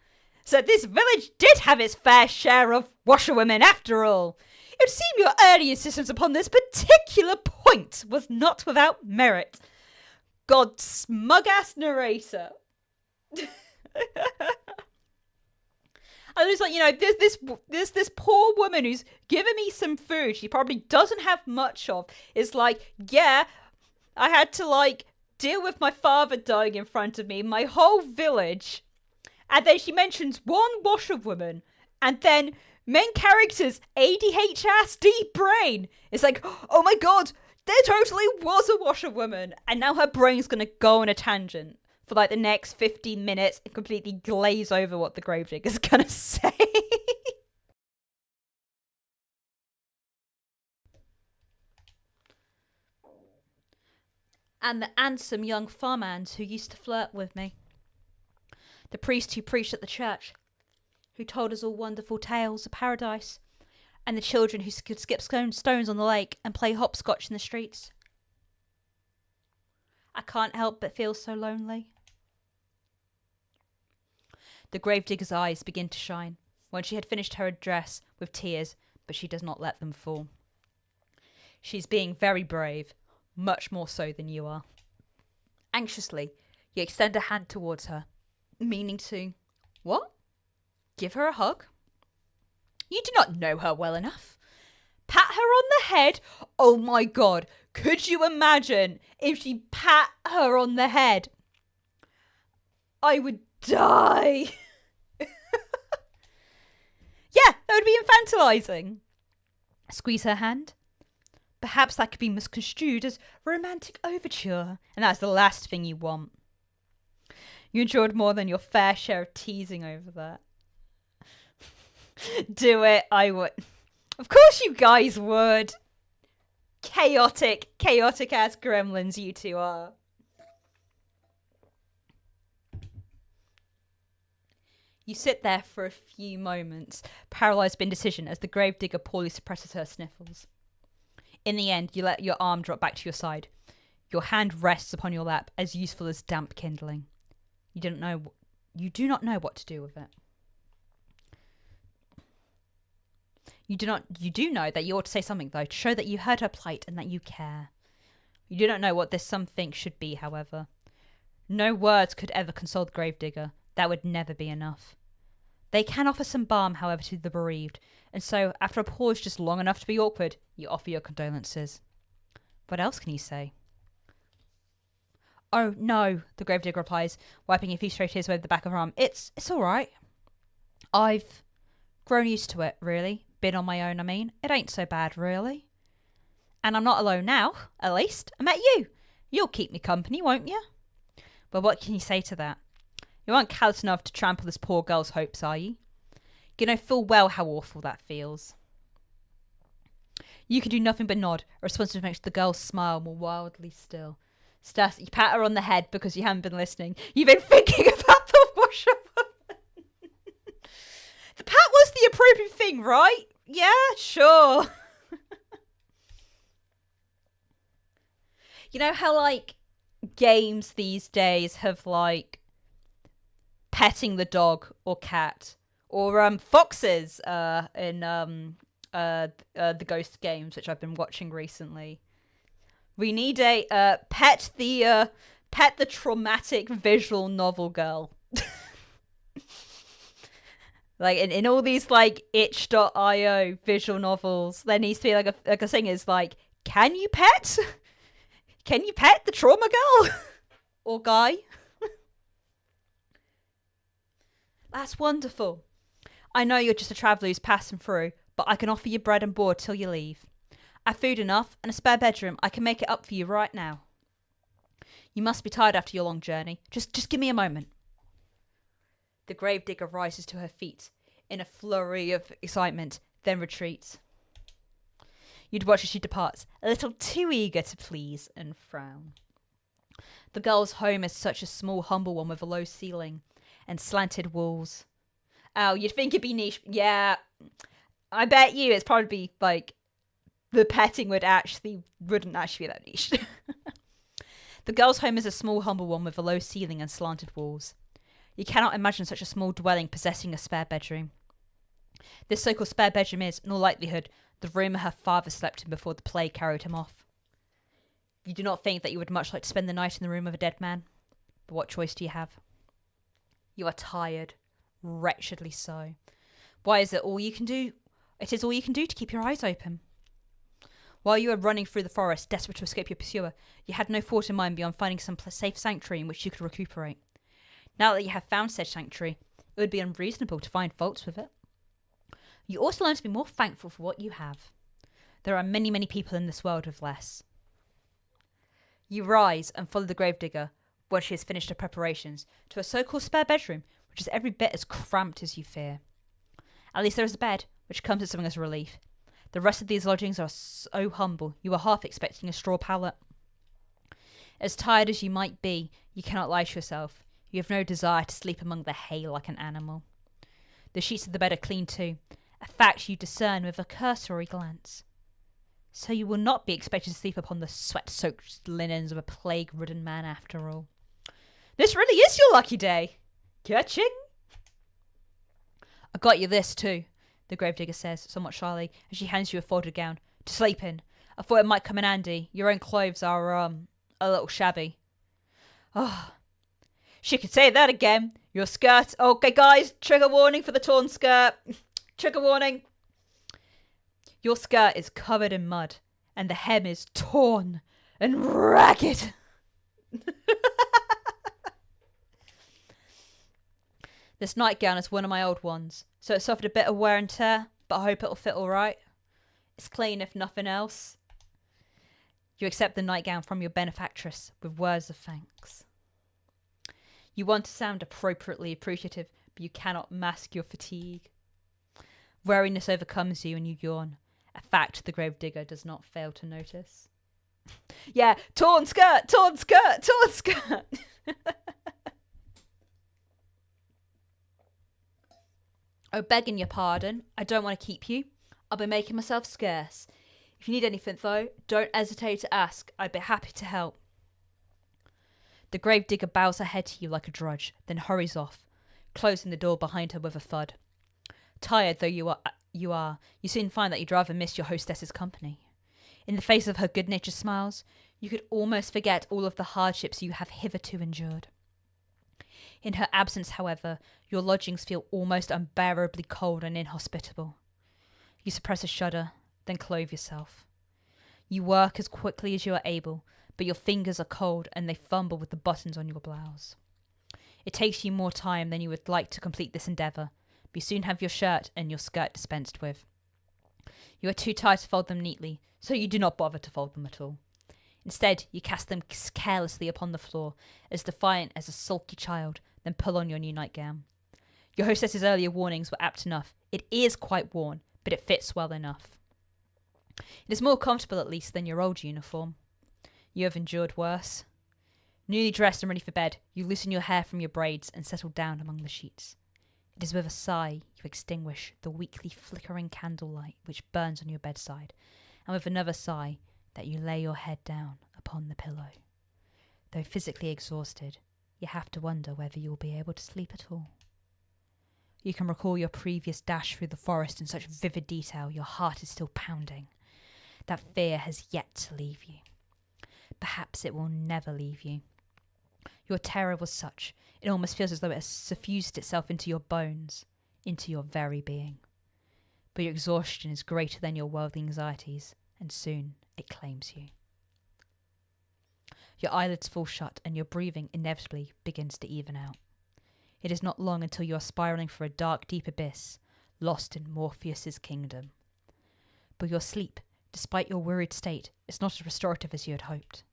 So this village did have its fair share of washerwomen after all. It would seem your early insistence upon this particular point was not without merit. God, smug-ass narrator. I was like, there's this poor woman who's given me some food she probably doesn't have much of. It's like, yeah, I had to, deal with my father dying in front of me, my whole village. And then she mentions one washerwoman. And then main character's ADHS deep brain. It's like, oh my god, there totally was a washerwoman. And now her brain's going to go on a tangent for, the next 15 minutes and completely glaze over what the gravedigger's going to say. And the handsome young farmhand who used to flirt with me. The priest who preached at the church, who told us all wonderful tales of paradise, and the children who could skip stones on the lake and play hopscotch in the streets. I can't help but feel so lonely. The gravedigger's eyes begin to shine. when she had finished her address with tears, but she does not let them fall. She's being very brave, much more so than you are. Anxiously, you extend a hand towards her, meaning to, what? Give her a hug? You do not know her well enough. Pat her on the head? Oh my god, could you imagine if she pat her on the head? I would die. Yeah, that would be infantilizing. Squeeze her hand. Perhaps that could be misconstrued as romantic overture, and that's the last thing you want. You endured more than your fair share of teasing over that. Do it, I would. Of course you guys would. Chaotic ass gremlins you two are. You sit there for a few moments, paralysed by indecision as the gravedigger poorly suppresses her sniffles. In the end, you let your arm drop back to your side. Your hand rests upon your lap, as useful as damp kindling. You do not know what to do with it. You do know that you ought to say something, though, to show that you heard her plight and that you care. You do not know what this something should be, however. No words could ever console the gravedigger. That would never be enough. They can offer some balm, however, to the bereaved, and so, after a pause just long enough to be awkward, you offer your condolences. What else can you say? Oh, no, the gravedigger replies, wiping a few stray tears over the back of her arm. It's all right. I've grown used to it, really. Been on my own, I mean. It ain't so bad, really. And I'm not alone now, at least. I met you. You'll keep me company, won't you? But what can you say to that? You aren't callous enough to trample this poor girl's hopes, are you? You know full well how awful that feels. You can do nothing but nod, a response which makes the girl smile more wildly still. Stas, you pat her on the head because you haven't been listening. You've been thinking about the washerwoman. The pat was the appropriate thing, right? Yeah, sure. You know how, like, games these days have, like, petting the dog or cat, or foxes in the ghost games, which I've been watching recently. We need a pet the traumatic visual novel girl. Like in all these like itch.io visual novels, there needs to be like a thing is like, can you pet the trauma girl or guy? That's wonderful. I know you're just a traveller who's passing through, but I can offer you bread and board till you leave. I've food enough and a spare bedroom. I can make it up for you right now. You must be tired after your long journey. Just give me a moment. The gravedigger rises to her feet in a flurry of excitement, then retreats. You'd watch as she departs, a little too eager to please and frown. The girl's home is such a small, humble one with a low ceiling and slanted walls. Oh, you'd think it'd be niche. Yeah, I bet you it's probably like the petting wouldn't actually be that niche. The girl's home is a small, humble one with a low ceiling and slanted walls. You cannot imagine such a small dwelling possessing a spare bedroom. This so-called spare bedroom is, in all likelihood, the room her father slept in before the plague carried him off. You do not think that you would much like to spend the night in the room of a dead man? But what choice do you have? You are tired, wretchedly so. Why is it all you can do? It is all you can do to keep your eyes open. While you were running through the forest, desperate to escape your pursuer, you had no thought in mind beyond finding some safe sanctuary in which you could recuperate. Now that you have found said sanctuary, it would be unreasonable to find faults with it. You also learn to be more thankful for what you have. There are many, many people in this world with less. You rise and follow the gravedigger, when she has finished her preparations, to a so-called spare bedroom, which is every bit as cramped as you fear. At least there is a bed, which comes as something as a relief. The rest of these lodgings are so humble, you are half expecting a straw pallet. As tired as you might be, you cannot lie to yourself. You have no desire to sleep among the hay like an animal. The sheets of the bed are clean too, a fact you discern with a cursory glance. So you will not be expected to sleep upon the sweat-soaked linens of a plague-ridden man after all. This really is your lucky day. Catching? A got you this too, the gravedigger says, somewhat shyly, as she hands you a folded gown. To sleep in. I thought it might come in handy. Your own clothes are, a little shabby. Oh, she could say that again. Your skirt. Okay, guys, trigger warning for the torn skirt. Trigger warning. Your skirt is covered in mud, and the hem is torn and ragged. This nightgown is one of my old ones, so it suffered a bit of wear and tear, but I hope it'll fit all right. It's clean if nothing else. You accept the nightgown from your benefactress with words of thanks. You want to sound appropriately appreciative, but you cannot mask your fatigue. Weariness overcomes you and you yawn, a fact the gravedigger does not fail to notice. Yeah, torn skirt, torn skirt, torn skirt. Oh, begging your pardon, I don't want to keep you. I'll be making myself scarce. If you need anything, though, don't hesitate to ask. I'd be happy to help. The gravedigger bows her head to you like a drudge, then hurries off, closing the door behind her with a thud. Tired though you soon find that you'd rather miss your hostess's company. In the face of her good-natured smiles, you could almost forget all of the hardships you have hitherto endured. In her absence, however, your lodgings feel almost unbearably cold and inhospitable. You suppress a shudder, then clothe yourself. You work as quickly as you are able, but your fingers are cold and they fumble with the buttons on your blouse. It takes you more time than you would like to complete this endeavour, but you soon have your shirt and your skirt dispensed with. You are too tired to fold them neatly, so you do not bother to fold them at all. Instead, you cast them carelessly upon the floor, as defiant as a sulky child, then pull on your new nightgown. Your hostess's earlier warnings were apt enough. It is quite worn, but it fits well enough. It is more comfortable, at least, than your old uniform. You have endured worse. Newly dressed and ready for bed, you loosen your hair from your braids and settle down among the sheets. It is with a sigh you extinguish the weakly flickering candlelight which burns on your bedside, and with another sigh that you lay your head down upon the pillow. Though physically exhausted, you have to wonder whether you will be able to sleep at all. You can recall your previous dash through the forest in such vivid detail your heart is still pounding. That fear has yet to leave you. Perhaps it will never leave you. Your terror was such, it almost feels as though it has suffused itself into your bones, into your very being. But your exhaustion is greater than your worldly anxieties, and soon it claims you. Your eyelids fall shut and your breathing inevitably begins to even out. It is not long until you are spiralling for a dark, deep abyss, lost in Morpheus's kingdom. But your sleep, despite your worried state, is not as restorative as you had hoped.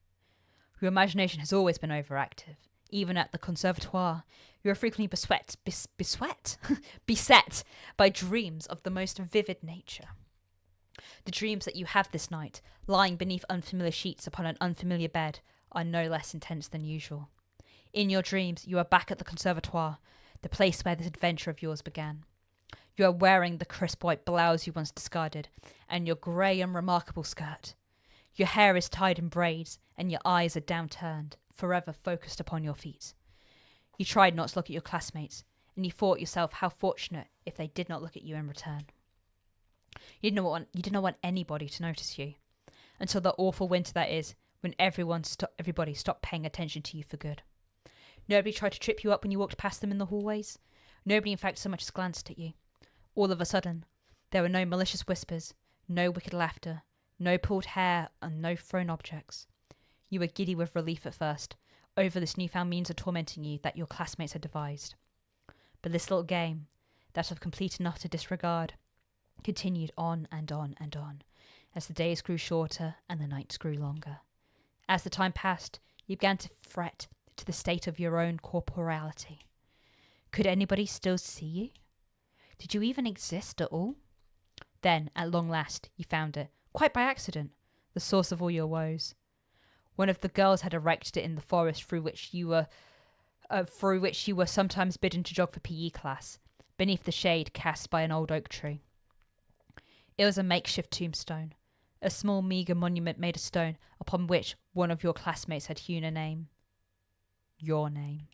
Your imagination has always been overactive. Even at the conservatoire, you are frequently beset by dreams of the most vivid nature. The dreams that you have this night, lying beneath unfamiliar sheets upon an unfamiliar bed, are no less intense than usual. In your dreams, you are back at the conservatoire, the place where this adventure of yours began. You are wearing the crisp white blouse you once discarded, and your grey unremarkable skirt. Your hair is tied in braids, and your eyes are downturned, forever focused upon your feet. You tried not to look at your classmates, and you thought yourself how fortunate if they did not look at you in return. You did not want anybody to notice you, until the awful winter that is, when everybody stopped paying attention to you for good. Nobody tried to trip you up when you walked past them in the hallways. Nobody, in fact, so much as glanced at you. All of a sudden, there were no malicious whispers, no wicked laughter, no pulled hair, and no thrown objects. You were giddy with relief at first, over this newfound means of tormenting you that your classmates had devised. But this little game, that of complete and utter disregard, continued on and on and on, as the days grew shorter and the nights grew longer. As the time passed, you began to fret to the state of your own corporeality. Could anybody still see you? Did you even exist at all? Then, at long last, you found it, quite by accident, the source of all your woes. One of the girls had erected it in the forest through which you were sometimes bidden to jog for PE class, beneath the shade cast by an old oak tree. It was a makeshift tombstone, a small meagre monument made of stone upon which one of your classmates had hewn a name. Your name.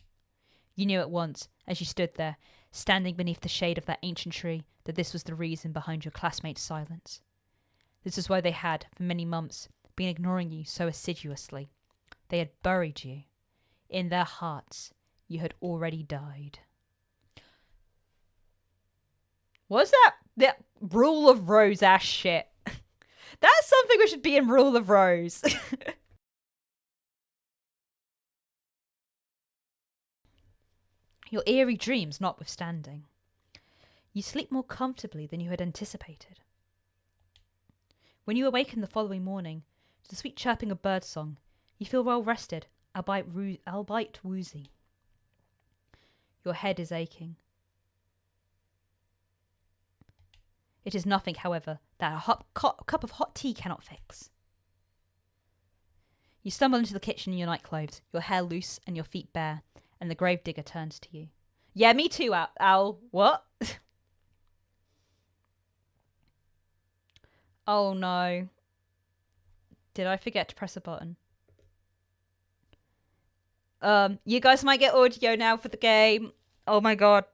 You knew at once, as you stood there, standing beneath the shade of that ancient tree, that this was the reason behind your classmates' silence. This was why they had, for many months, been ignoring you so assiduously. They had buried you. In their hearts, you had already died. What's that? That Rule of Rose ass shit. That's something which should be in Rule of Rose. Your eerie dreams notwithstanding, you sleep more comfortably than you had anticipated. When you awaken the following morning to the sweet chirping of birdsong, you feel well rested, albeit woozy. Your head is aching. It is nothing, however, that a cup of hot tea cannot fix. You stumble into the kitchen in your nightclothes, your hair loose and your feet bare, and the gravedigger turns to you. Yeah, me too, Owl. What? Oh no. Did I forget to press a button? You guys might get audio now for the game. Oh my god.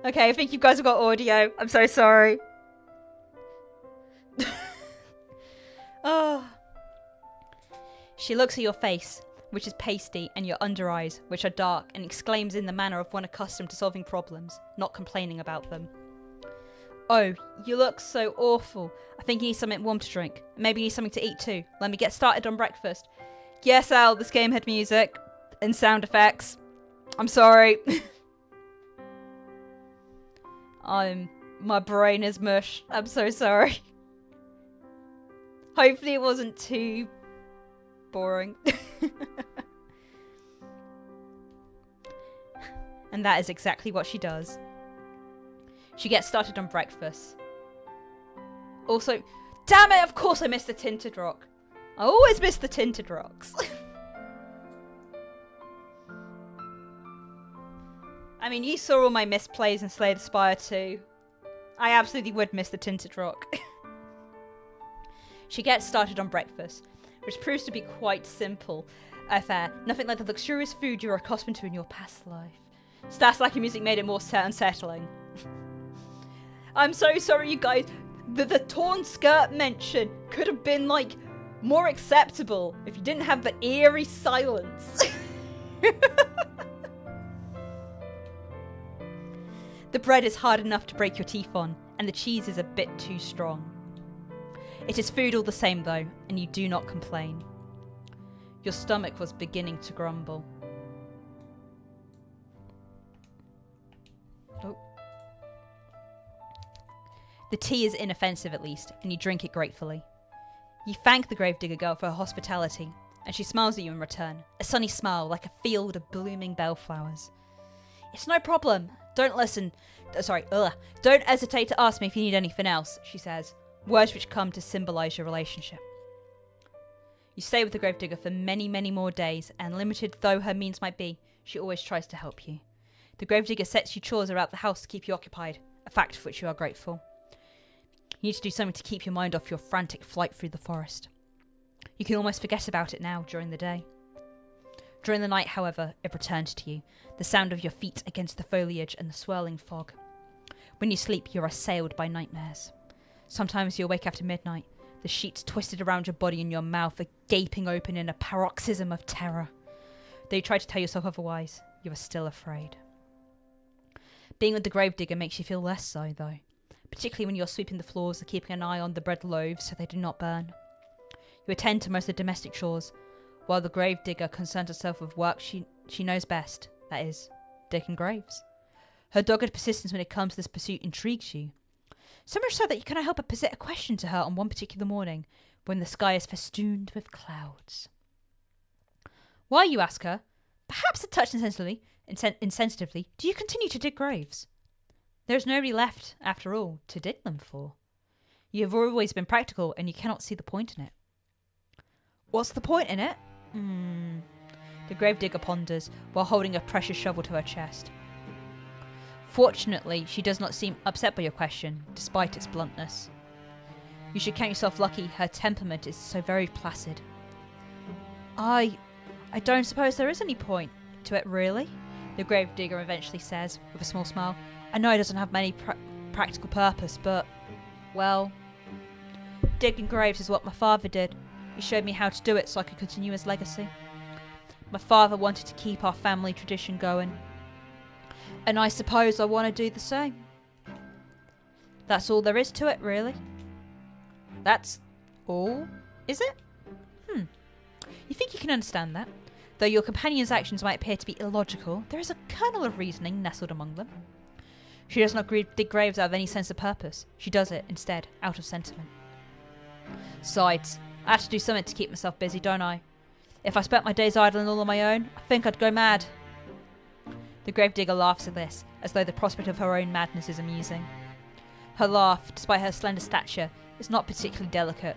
Okay, I think you guys have got audio. I'm so sorry. Oh. She looks at your face, which is pasty, and your under eyes, which are dark, and exclaims in the manner of one accustomed to solving problems, not complaining about them. Oh, you look so awful. I think you need something warm to drink. Maybe you need something to eat too. Let me get started on breakfast. Yes, Al, this game had music and sound effects. I'm sorry. My brain is mush. I'm so sorry. Hopefully it wasn't too boring. And that is exactly what she does. She gets started on breakfast. Also, damn it, of course I missed the tinted rock. I always miss the tinted rocks. I mean, you saw all my misplays in Slay the Spire 2. I absolutely would miss the tinted rock. She gets started on breakfast, which proves to be quite simple affair. Nothing like the luxurious food you're accustomed to in your past life. Stats lacking music made it more unsettling. I'm so sorry, you guys. The torn skirt mention could have been, like, more acceptable if you didn't have the eerie silence. The bread is hard enough to break your teeth on, and the cheese is a bit too strong. It is food all the same, though, and you do not complain. Your stomach was beginning to grumble. Oh. The tea is inoffensive at least, and you drink it gratefully. You thank the gravedigger girl for her hospitality, and she smiles at you in return, a sunny smile like a field of blooming bellflowers. It's no problem. Don't hesitate to ask me if you need anything else, she says, words which come to symbolise your relationship. You stay with the gravedigger for many, many more days, and limited though her means might be, she always tries to help you. The gravedigger sets you chores around the house to keep you occupied, a fact for which you are grateful. You need to do something to keep your mind off your frantic flight through the forest. You can almost forget about it now during the day. During the night, however, it returns to you, the sound of your feet against the foliage and the swirling fog. When you sleep, you're assailed by nightmares. Sometimes you awake after midnight, the sheets twisted around your body and your mouth are gaping open in a paroxysm of terror. Though you try to tell yourself otherwise, you are still afraid. Being with the gravedigger makes you feel less so, though, particularly when you're sweeping the floors or keeping an eye on the bread loaves so they do not burn. You attend to most of the domestic chores, while the gravedigger concerns herself with work she knows best, that is, digging graves. Her dogged persistence when it comes to this pursuit intrigues you, so much so that you cannot help but posit a question to her on one particular morning, when the sky is festooned with clouds. Why, you ask her, perhaps a touch insensitively, do you continue to dig graves? There is nobody left, after all, to dig them for. You have always been practical, and you cannot see the point in it. What's the point in it? The gravedigger ponders, while holding a precious shovel to her chest. Fortunately, she does not seem upset by your question, despite its bluntness. You should count yourself lucky her temperament is so very placid. I don't suppose there is any point to it, really, the gravedigger eventually says, with a small smile. I know it doesn't have many practical purpose, but, well, digging graves is what my father did. He showed me how to do it so I could continue his legacy. My father wanted to keep our family tradition going, and I suppose I want to do the same. That's all there is to it, really. That's all, is it? You think you can understand that? Though your companion's actions might appear to be illogical, there is a kernel of reasoning nestled among them. She does not dig graves out of any sense of purpose. She does it, instead, out of sentiment. Besides, I have to do something to keep myself busy, don't I? If I spent my days idling all on my own, I think I'd go mad. The gravedigger laughs at this, as though the prospect of her own madness is amusing. Her laugh, despite her slender stature, is not particularly delicate.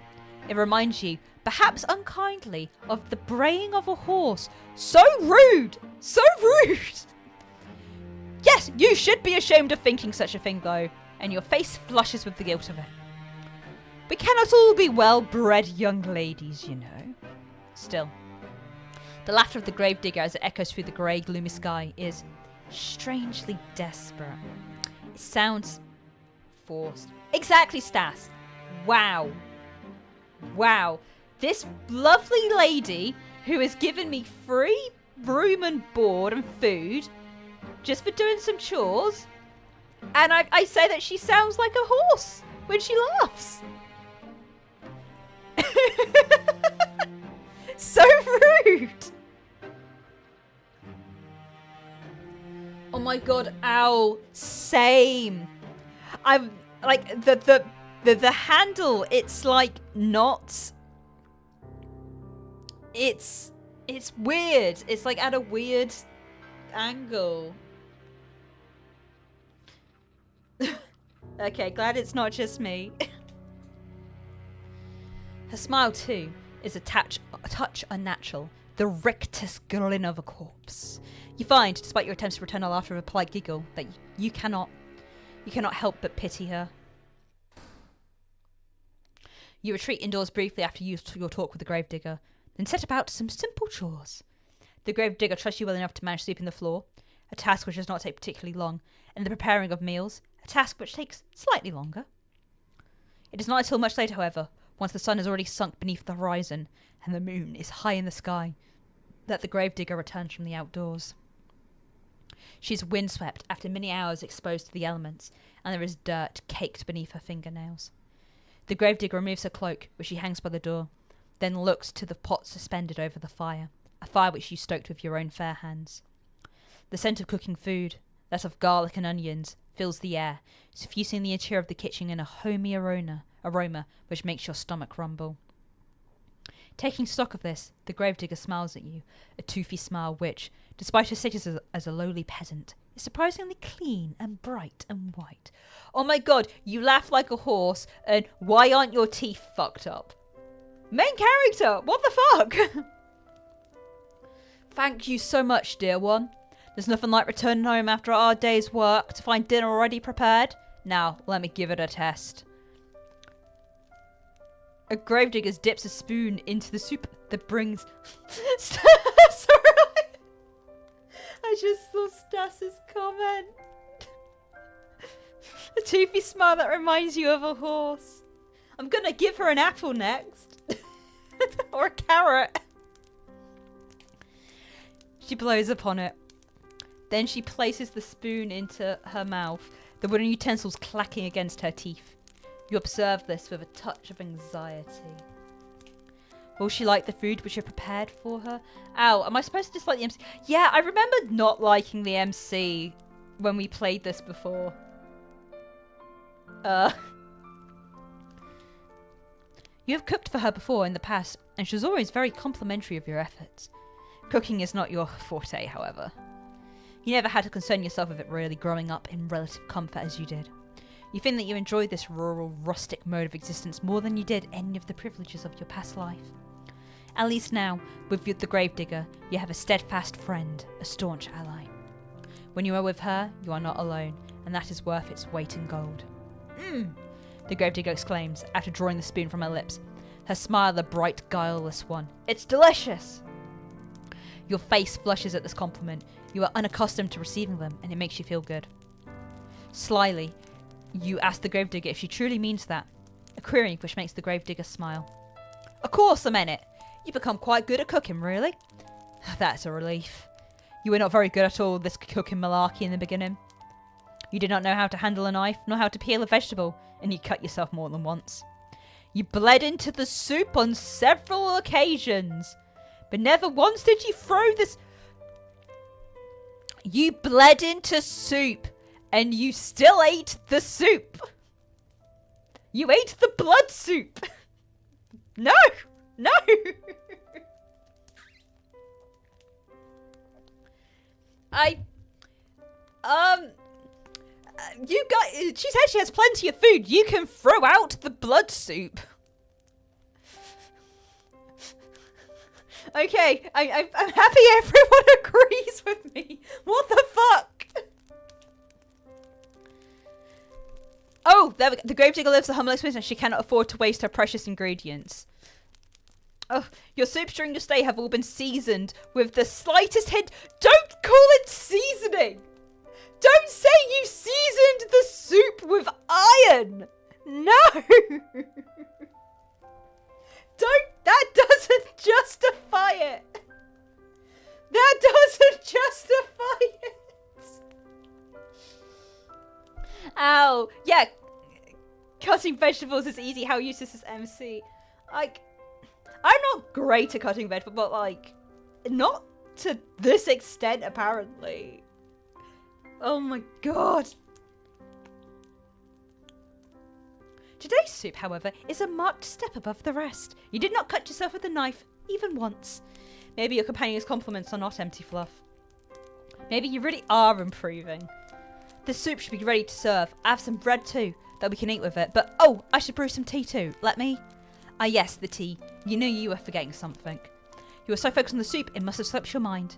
It reminds you, perhaps unkindly, of the braying of a horse. So rude! So rude! Yes, you should be ashamed of thinking such a thing, though, and your face flushes with the guilt of it. We cannot all be well-bred young ladies, you know. Still, the laughter of the gravedigger as it echoes through the grey, gloomy sky is strangely desperate. It sounds forced. Exactly, Stas. Wow. Wow. This lovely lady who has given me free room and board and food just for doing some chores, and I say that she sounds like a horse when she laughs. So rude. Oh my god, ow. Same. I'm like the handle, it's like not, it's weird. It's like at a weird angle. Okay, glad it's not just me. Her smile too is a touch unnatural, the rictus grin of a corpse. You find, despite your attempts to return her laughter with a polite giggle, that you cannot help but pity her. You retreat indoors briefly after your talk with the gravedigger, then set about some simple chores. The gravedigger trusts you well enough to manage sweeping the floor, a task which does not take particularly long, and the preparing of meals, a task which takes slightly longer. It is not until much later, however, once the sun has already sunk beneath the horizon and the moon is high in the sky, that the gravedigger returns from the outdoors. She is windswept after many hours exposed to the elements, and there is dirt caked beneath her fingernails. The gravedigger removes her cloak, which she hangs by the door, then looks to the pot suspended over the fire, a fire which you stoked with your own fair hands. The scent of cooking food, that of garlic and onions, fills the air, suffusing the interior of the kitchen in a homey aroma which makes your stomach rumble. Taking stock of this, the gravedigger smiles at you, a toothy smile which, despite her status as a lowly peasant, is surprisingly clean and bright and white. Oh my god, you laugh like a horse, and why aren't your teeth fucked up? Main character, what the fuck? Thank you so much, dear one. There's nothing like returning home after a hard day's work to find dinner already prepared. Now, let me give it a test. A gravedigger dips a spoon into the soup that brings... Sorry. I just saw Stas's comment. A toothy smile that reminds you of a horse. I'm gonna give her an apple next. Or a carrot. She blows upon it. Then she places the spoon into her mouth, the wooden utensils clacking against her teeth. You observe this with a touch of anxiety. Will she like the food which you've prepared for her? Ow, am I supposed to dislike the MC? Yeah, I remember not liking the MC when we played this before. You have cooked for her before in the past, and she was always very complimentary of your efforts. Cooking is not your forte, however. You never had to concern yourself with it really growing up in relative comfort as you did. You think that you enjoyed this rural, rustic mode of existence more than you did any of the privileges of your past life. At least now, with the gravedigger, you have a steadfast friend, a staunch ally. When you are with her, you are not alone, and that is worth its weight in gold. the gravedigger exclaims after drawing the spoon from her lips. Her smile a bright, guileless one. It's delicious! Your face flushes at this compliment. You are unaccustomed to receiving them, and it makes you feel good. Slyly, you ask the gravedigger if she truly means that, a query which makes the gravedigger smile. Of course I meant it. You've become quite good at cooking, really. That's a relief. You were not very good at all this cooking malarkey in the beginning. You did not know how to handle a knife, nor how to peel a vegetable, and you cut yourself more than once. You bled into the soup on several occasions, but never once did you throw this... You bled into soup, and you still ate the soup. You ate the blood soup. No! No! You guys, she said she has plenty of food. You can throw out the blood soup. Okay, I'm happy everyone agrees with me. What the fuck? Oh, there we go. The gravedigger lives a humble existence. She cannot afford to waste her precious ingredients. Oh, your soups during your stay have all been seasoned with the slightest hint. Don't call it seasoning! Don't say you seasoned the soup with iron! No! That doesn't justify it! That doesn't justify it! Ow. Yeah, cutting vegetables is easy. How useless is MC? Like, I'm not great at cutting vegetables, but like, not to this extent apparently. Oh my god. Today's soup, however, is a marked step above the rest. You did not cut yourself with a knife, even once. Maybe your companion's compliments are not empty fluff. Maybe you really are improving. The soup should be ready to serve. I have some bread too, that we can eat with it. But, oh, I should brew some tea too. Let me? Ah yes, the tea. You knew you were forgetting something. You were so focused on the soup, it must have slipped your mind.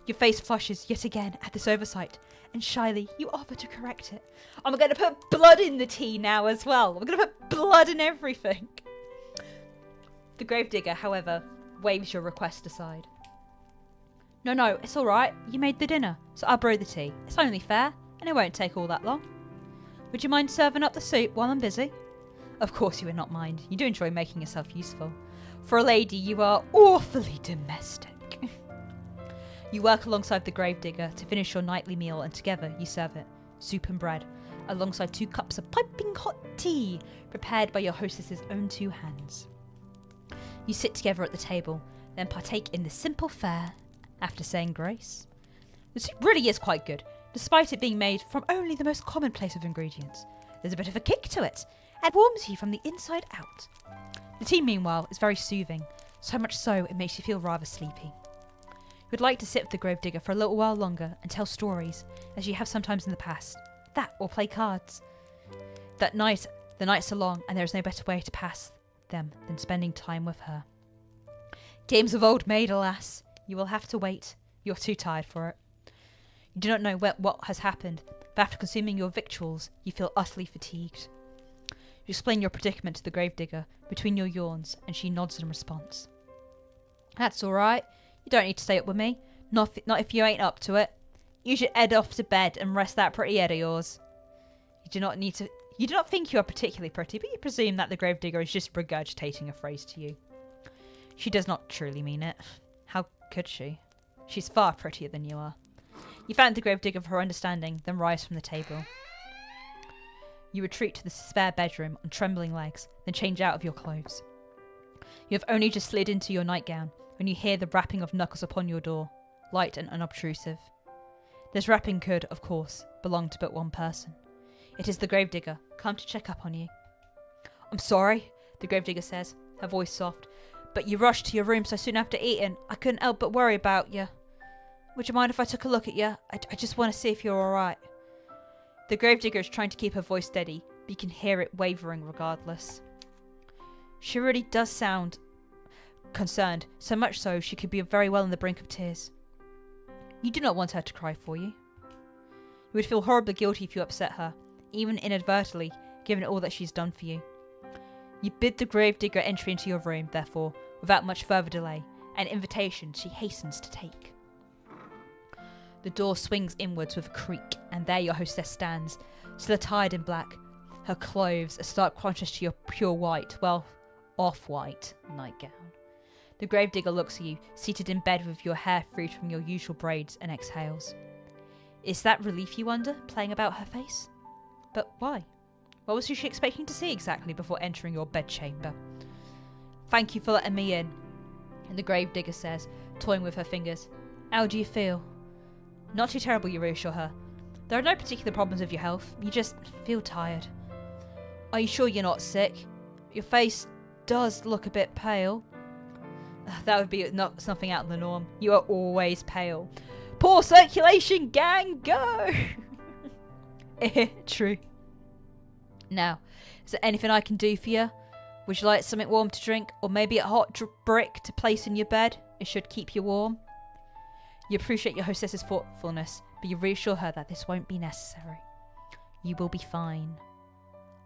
Your face flushes yet again at this oversight, and shyly you offer to correct it. I'm going to put blood in the tea now as well. I'm going to put blood in everything. The gravedigger, however, waves your request aside. No, it's all right. You made the dinner, so I'll brew the tea. It's only fair, and it won't take all that long. Would you mind serving up the soup while I'm busy? Of course you would not mind. You do enjoy making yourself useful. For a lady, you are awfully domestic. You work alongside the gravedigger to finish your nightly meal, and together you serve it, soup and bread, alongside 2 cups of piping hot tea, prepared by your hostess's own 2 hands. You sit together at the table, then partake in the simple fare after saying grace. The soup really is quite good, despite it being made from only the most commonplace of ingredients. There's a bit of a kick to it, and warms you from the inside out. The tea, meanwhile, is very soothing, so much so it makes you feel rather sleepy. You would like to sit with the gravedigger for a little while longer and tell stories, as you have sometimes in the past. That, or play cards. That night, the nights are long, and there is no better way to pass them than spending time with her. Games of old maid, alas. You will have to wait. You're too tired for it. You do not know what has happened, but after consuming your victuals, you feel utterly fatigued. You explain your predicament to the gravedigger between your yawns, and she nods in response. That's all right. You don't need to stay up with me. Not if you ain't up to it. You should head off to bed and rest that pretty head of yours. You do not think you are particularly pretty, but you presume that the gravedigger is just regurgitating a phrase to you. She does not truly mean it. How could she? She's far prettier than you are. You thank the gravedigger for her understanding, then rise from the table. You retreat to the spare bedroom on trembling legs, then change out of your clothes. You have only just slid into your nightgown when you hear the rapping of knuckles upon your door, light and unobtrusive. This rapping could, of course, belong to but one person. It is the gravedigger, come to check up on you. I'm sorry, the gravedigger says, her voice soft, but you rushed to your room so soon after eating, I couldn't help but worry about you. Would you mind if I took a look at you? I just want to see if you're alright. The gravedigger is trying to keep her voice steady, but you can hear it wavering regardless. She really does sound concerned, so much so she could be very well on the brink of tears. You do not want her to cry for you. You would feel horribly guilty if you upset her, even inadvertently, given all that she's done for you. You bid the gravedigger entry into your room, therefore, without much further delay, an invitation she hastens to take. The door swings inwards with a creak, and there your hostess stands, still attired in black, her clothes a stark contrast to your pure white, well, off-white nightgown. The gravedigger looks at you, seated in bed with your hair freed from your usual braids, and exhales. Is that relief, you wonder, playing about her face? But why? What was she expecting to see exactly before entering your bedchamber? Thank you for letting me in, and the gravedigger says, toying with her fingers. How do you feel? Not too terrible, you reassure her. There are no particular problems with your health. You just feel tired. Are you sure you're not sick? Your face does look a bit pale. That would be something out of the norm. You are always pale. Poor circulation, gang, go! True. Now, is there anything I can do for you? Would you like something warm to drink, or maybe a hot brick to place in your bed? It should keep you warm. You appreciate your hostess's thoughtfulness, but you reassure her that this won't be necessary. You will be fine.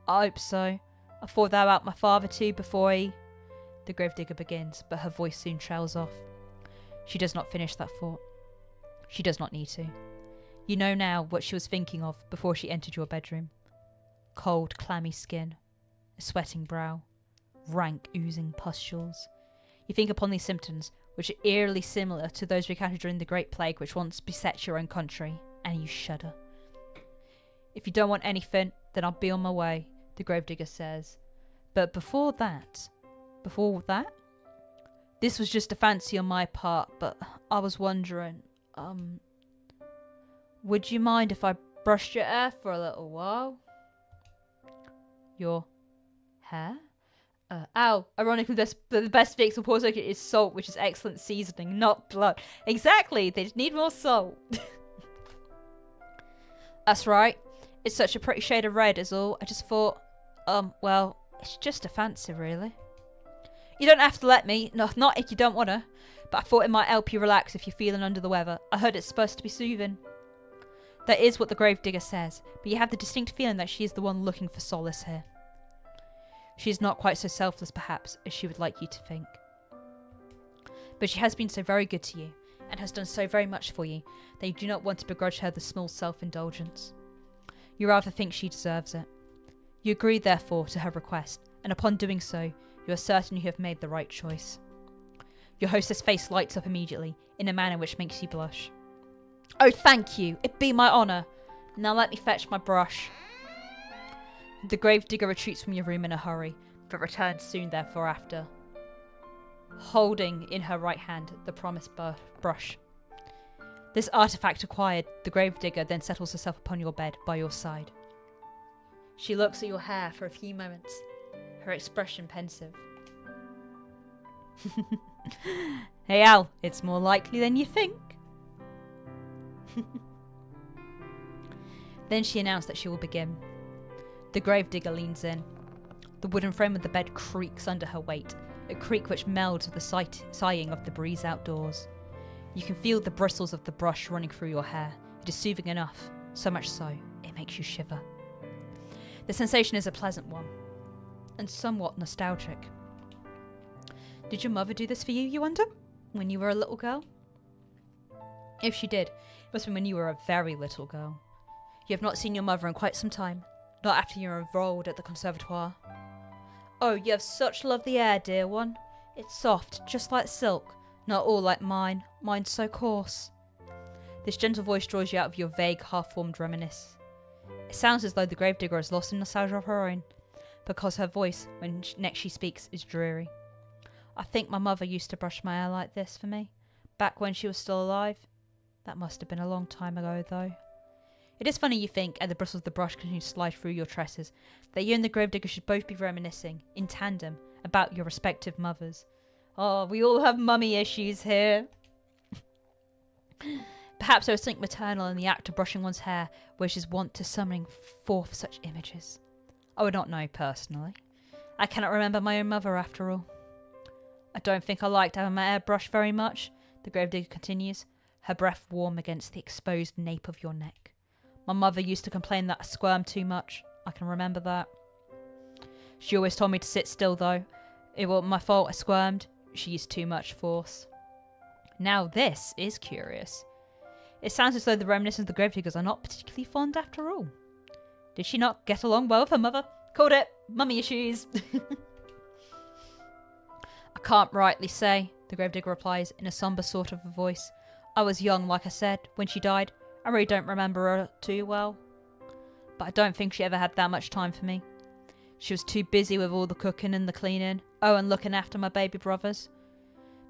I hope so. I thought that about my father too before he... The gravedigger begins, but her voice soon trails off. She does not finish that thought. She does not need to. You know now what she was thinking of before she entered your bedroom. Cold, clammy skin, a sweating brow, rank, oozing pustules. You think upon these symptoms, which are eerily similar to those recounted during the Great Plague which once beset your own country, and you shudder. If you don't want anything, then I'll be on my way, the gravedigger says. But before that, this was just a fancy on my part, but I was wondering, would you mind if I brushed your hair for a little while? Your hair? Ow. Ironically, the best fix for poor circuit is salt, which is excellent seasoning, not blood. Exactly. They just need more salt. That's right. It's such a pretty shade of red is all. I just thought, well, it's just a fancy, really. You don't have to let me. No, not if you don't want to. But I thought it might help you relax if you're feeling under the weather. I heard it's supposed to be soothing. That is what the gravedigger says, but you have the distinct feeling that she is the one looking for solace here. She is not quite so selfless, perhaps, as she would like you to think. But she has been so very good to you, and has done so very much for you, that you do not want to begrudge her the small self-indulgence. You rather think she deserves it. You agree, therefore, to her request, and upon doing so, you are certain you have made the right choice. Your hostess' face lights up immediately, in a manner which makes you blush. Oh, thank you. It'd be my honour. Now let me fetch my brush. The gravedigger retreats from your room in a hurry, but returns soon therefore after, holding in her right hand the promised brush. This artifact acquired, the gravedigger then settles herself upon your bed by your side. She looks at your hair for a few moments, her expression pensive. Hey Al, it's more likely than you think. Then she announced that she will begin. The gravedigger leans in. The wooden frame of the bed creaks under her weight, a creak which melds with the sighing of the breeze outdoors. You can feel the bristles of the brush running through your hair. It is soothing enough, so much so, it makes you shiver. The sensation is a pleasant one, and somewhat nostalgic. Did your mother do this for you, you wonder, when you were a little girl? If she did, it must have been when you were a very little girl. You have not seen your mother in quite some time, not after you were enrolled at the conservatoire. Oh, you have such lovely hair, dear one. It's soft, just like silk, not all like mine. Mine's so coarse. This gentle voice draws you out of your vague, half-formed reminiscence. It sounds as though the gravedigger has lost a nostalgia of her own, because her voice, when next she speaks, is dreary. I think my mother used to brush my hair like this for me, back when she was still alive. That must have been a long time ago, though. It is funny, you think, and the bristles of the brush continue to slide through your tresses, that you and the gravedigger should both be reminiscing, in tandem, about your respective mothers. Oh, we all have mummy issues here. Perhaps there was something maternal in the act of brushing one's hair, which is wont to summoning forth such images. I would not know, personally. I cannot remember my own mother, after all. I don't think I liked having my hair brushed very much, the gravedigger continues, her breath warm against the exposed nape of your neck. My mother used to complain that I squirmed too much. I can remember that. She always told me to sit still though. It wasn't my fault I squirmed. She used too much force. Now this is curious. It sounds as though the reminiscences of the gravediggers are not particularly fond after all. Did she not get along well with her mother? Called it. Mummy issues. I can't rightly say, the gravedigger replies in a sombre sort of a voice. I was young, like I said, when she died. I really don't remember her too well. But I don't think she ever had that much time for me. She was too busy with all the cooking and the cleaning. Oh, and looking after my baby brothers.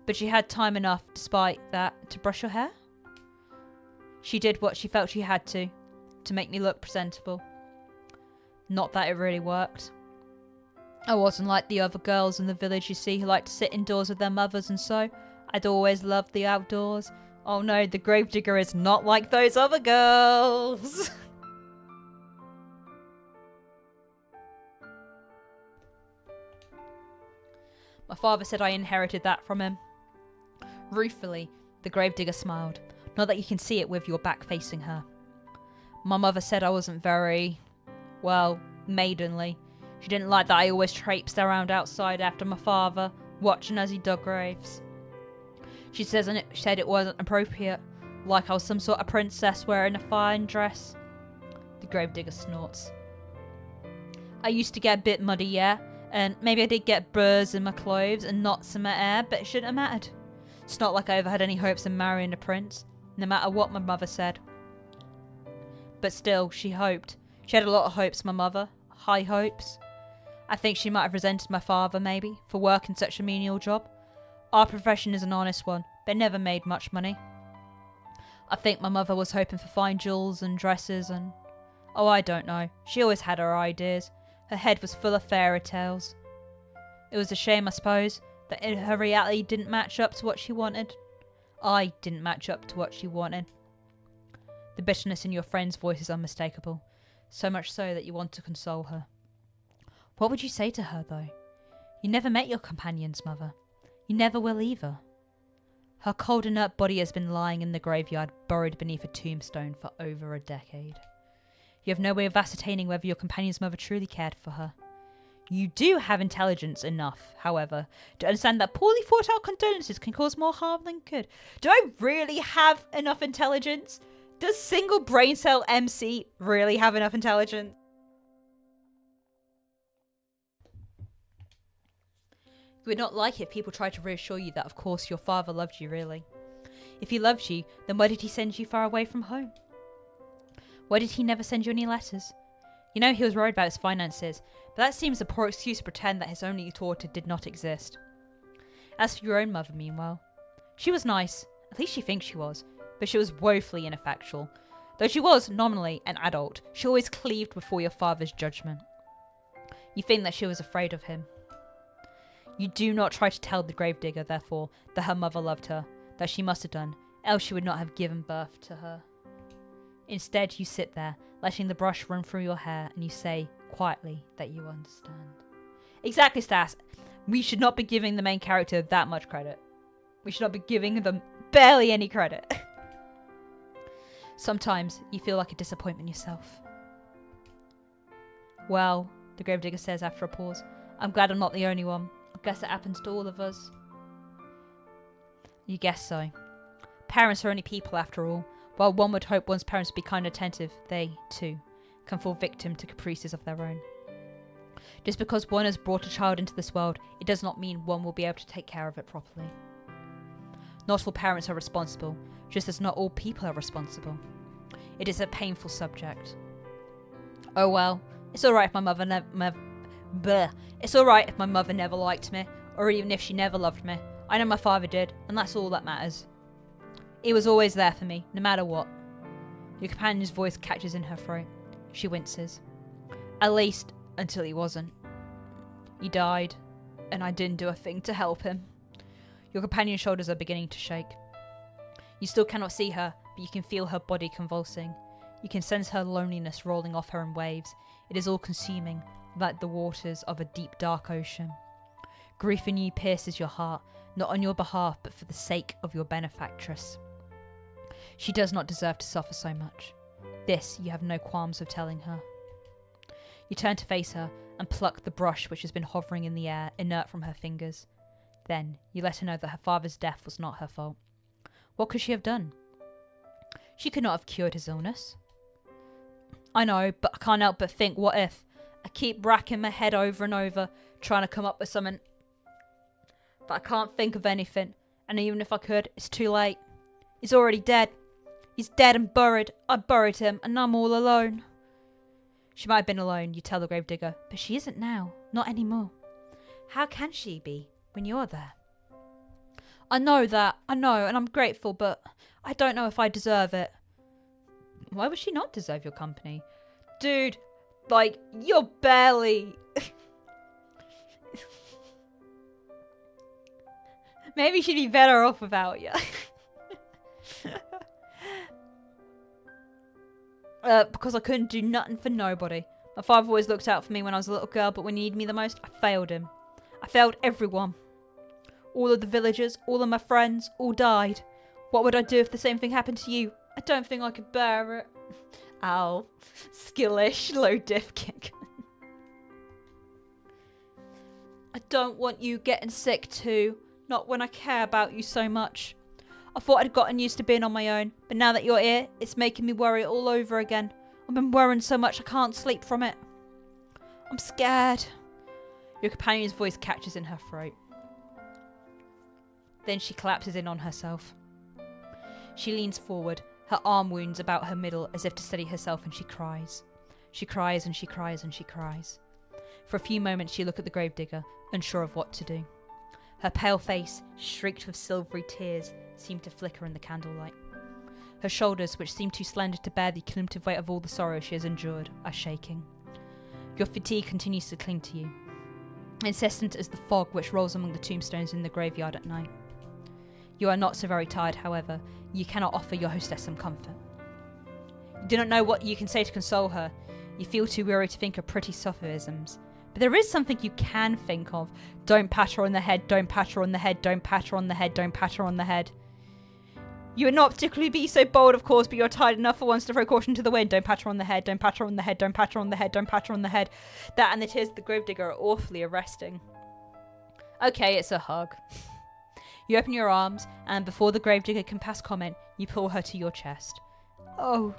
But she had time enough, despite that, to brush her hair. She did what she felt she had to make me look presentable. Not that it really worked. I wasn't like the other girls in the village, you see, who liked to sit indoors with their mothers and so. I'd always loved the outdoors. Oh no, the gravedigger is not like those other girls. My father said I inherited that from him. Ruefully, the gravedigger smiled. Not that you can see it with your back facing her. My mother said I wasn't very, well, maidenly. She didn't like that I always traipsed around outside after my father, watching as he dug graves. She said it wasn't appropriate, like I was some sort of princess wearing a fine dress. The gravedigger snorts. I used to get a bit muddy, yeah, and maybe I did get burrs in my clothes and knots in my hair, but it shouldn't have mattered. It's not like I ever had any hopes of marrying a prince, no matter what my mother said. But still, she hoped. She had a lot of hopes, my mother. High hopes. I think she might have resented my father, maybe, for working such a menial job. Our profession is an honest one, but never made much money. I think my mother was hoping for fine jewels and dresses and... Oh, I don't know. She always had her ideas. Her head was full of fairy tales. It was a shame, I suppose, that her reality didn't match up to what she wanted. I didn't match up to what she wanted. The bitterness in your friend's voice is unmistakable. So much so that you want to console her. What would you say to her, though? You never met your companion's mother. You never will either. Her cold inert body has been lying in the graveyard, buried beneath a tombstone for over a decade. You have no way of ascertaining whether your companion's mother truly cared for her. You do have intelligence enough, however, to understand that poorly thought out condolences can cause more harm than good. Do I really have enough intelligence? Does single brain cell MC really have enough intelligence? You would not like it if people tried to reassure you that of course your father loved you really. If he loved you, then why did he send you far away from home? Why did he never send you any letters? You know he was worried about his finances, but that seems a poor excuse to pretend that his only daughter did not exist. As for your own mother, meanwhile, she was nice, at least she thinks she was, but she was woefully ineffectual. Though she was, nominally, an adult, she always cleaved before your father's judgment. You think that she was afraid of him. You do not try to tell the gravedigger, therefore, that her mother loved her, that she must have done, else she would not have given birth to her. Instead, you sit there, letting the brush run through your hair, and you say, quietly, that you understand. Exactly, Stas. We should not be giving the main character that much credit. We should not be giving them barely any credit. Sometimes, you feel like a disappointment yourself. Well, the gravedigger says after a pause, I'm glad I'm not the only one. I guess it happens to all of us. You guess so. Parents are only people after all. While one would hope one's parents would be kind and attentive, they, too, can fall victim to caprices of their own. Just because one has brought a child into this world, it does not mean one will be able to take care of it properly. Not all parents are responsible, just as not all people are responsible. It is a painful subject. Oh well, it's alright if my mother It's alright if my mother never liked me, or even if she never loved me. I know my father did, and that's all that matters. He was always there for me, no matter what. Your companion's voice catches in her throat. She winces. At least, until he wasn't. He died, and I didn't do a thing to help him. Your companion's shoulders are beginning to shake. You still cannot see her, but you can feel her body convulsing. You can sense her loneliness rolling off her in waves. It is all-consuming, like the waters of a deep, dark ocean. Grief in you pierces your heart, not on your behalf, but for the sake of your benefactress. She does not deserve to suffer so much. This you have no qualms of telling her. You turn to face her, and pluck the brush which has been hovering in the air, inert from her fingers. Then you let her know that her father's death was not her fault. What could she have done? She could not have cured his illness. I know, but I can't help but think, what if? I keep racking my head over and over, trying to come up with something. But I can't think of anything. And even if I could, it's too late. He's already dead. He's dead and buried. I buried him, and I'm all alone. She might have been alone, you tell the gravedigger, but she isn't now. Not anymore. How can she be when you're there? I know, and I'm grateful, but I don't know if I deserve it. Why would she not deserve your company? Dude, like, you're barely... Maybe she'd be better off without you. Because I couldn't do nothing for nobody. My father always looked out for me when I was a little girl, but when he needed me the most, I failed him. I failed everyone. All of the villagers, all of my friends, all died. What would I do if the same thing happened to you? I don't think I could bear it. Ow. Skillish, low diff kick. I don't want you getting sick too. Not when I care about you so much. I thought I'd gotten used to being on my own, but now that you're here, it's making me worry all over again. I've been worrying so much I can't sleep from it. I'm scared. Your companion's voice catches in her throat. Then she collapses in on herself. She leans forward, her arm wounds about her middle as if to steady herself, and she cries. She cries and she cries and she cries. For a few moments you look at the gravedigger, unsure of what to do. Her pale face, streaked with silvery tears, seemed to flicker in the candlelight. Her shoulders, which seemed too slender to bear the cumulative weight of all the sorrow she has endured, are shaking. Your fatigue continues to cling to you, incessant as the fog which rolls among the tombstones in the graveyard at night. You are not so very tired, however. You cannot offer your hostess some comfort. You do not know what you can say to console her. You feel too weary to think of pretty sophisms. But there is something you can think of. Don't pat her on the head, don't pat her on the head, don't pat her on the head, don't pat her on the head. You would not particularly be so bold, of course, but you're tired enough for once to throw caution to the wind. Don't pat her on the head, don't pat her on the head, don't pat her on the head, don't pat her on the head. That and the tears of the gravedigger are awfully arresting. Okay, it's a hug. You open your arms, and before the gravedigger can pass comment, you pull her to your chest. Oh.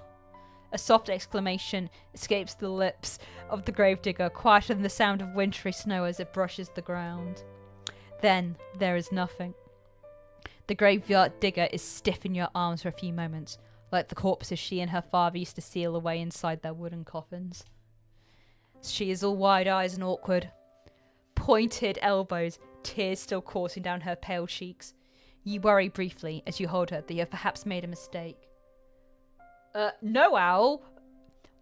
A soft exclamation escapes the lips of the gravedigger, quieter than the sound of wintry snow as it brushes the ground. Then there is nothing. The graveyard digger is stiff in your arms for a few moments, like the corpses she and her father used to seal away inside their wooden coffins. She is all wide eyes and awkward. Pointed elbows, tears still coursing down her pale cheeks. You worry briefly as you hold her that you have perhaps made a mistake. No, Owl.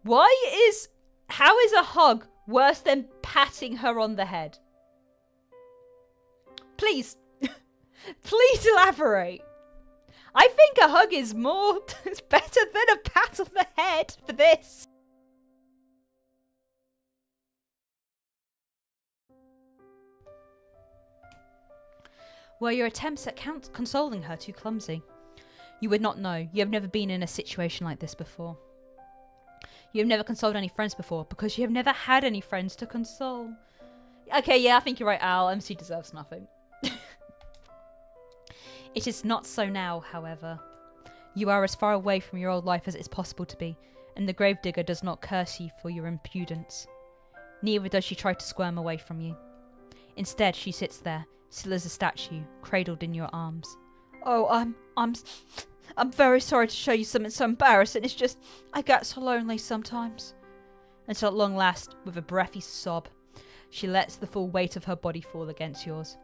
How is a hug worse than patting her on the head? Please. Please elaborate. I think a hug is it's better than a pat on the head for this. Were your attempts at consoling her too clumsy? You would not know. You have never been in a situation like this before. You have never consoled any friends before because you have never had any friends to console. Okay, yeah, I think you're right, Al. MC deserves nothing. It is not so now, however. You are as far away from your old life as it is possible to be, and the gravedigger does not curse you for your impudence. Neither does she try to squirm away from you. Instead, she sits there, still as a statue, cradled in your arms. Oh, I'm very sorry to show you something so embarrassing. It's just, I get so lonely sometimes. Until at long last, with a breathy sob, she lets the full weight of her body fall against yours.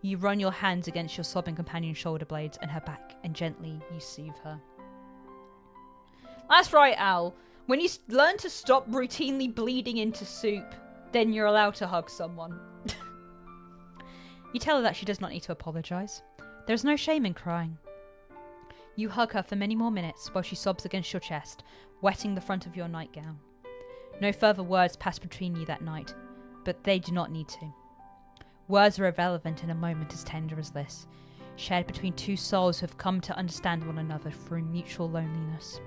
You run your hands against your sobbing companion's shoulder blades and her back, and gently you soothe her. That's right, Al. When you learn to stop routinely bleeding into soup, then you're allowed to hug someone. You tell her that she does not need to apologise. There is no shame in crying. You hug her for many more minutes while she sobs against your chest, wetting the front of your nightgown. No further words pass between you that night, but they do not need to. Words are irrelevant in a moment as tender as this, shared between two souls who have come to understand one another through mutual loneliness.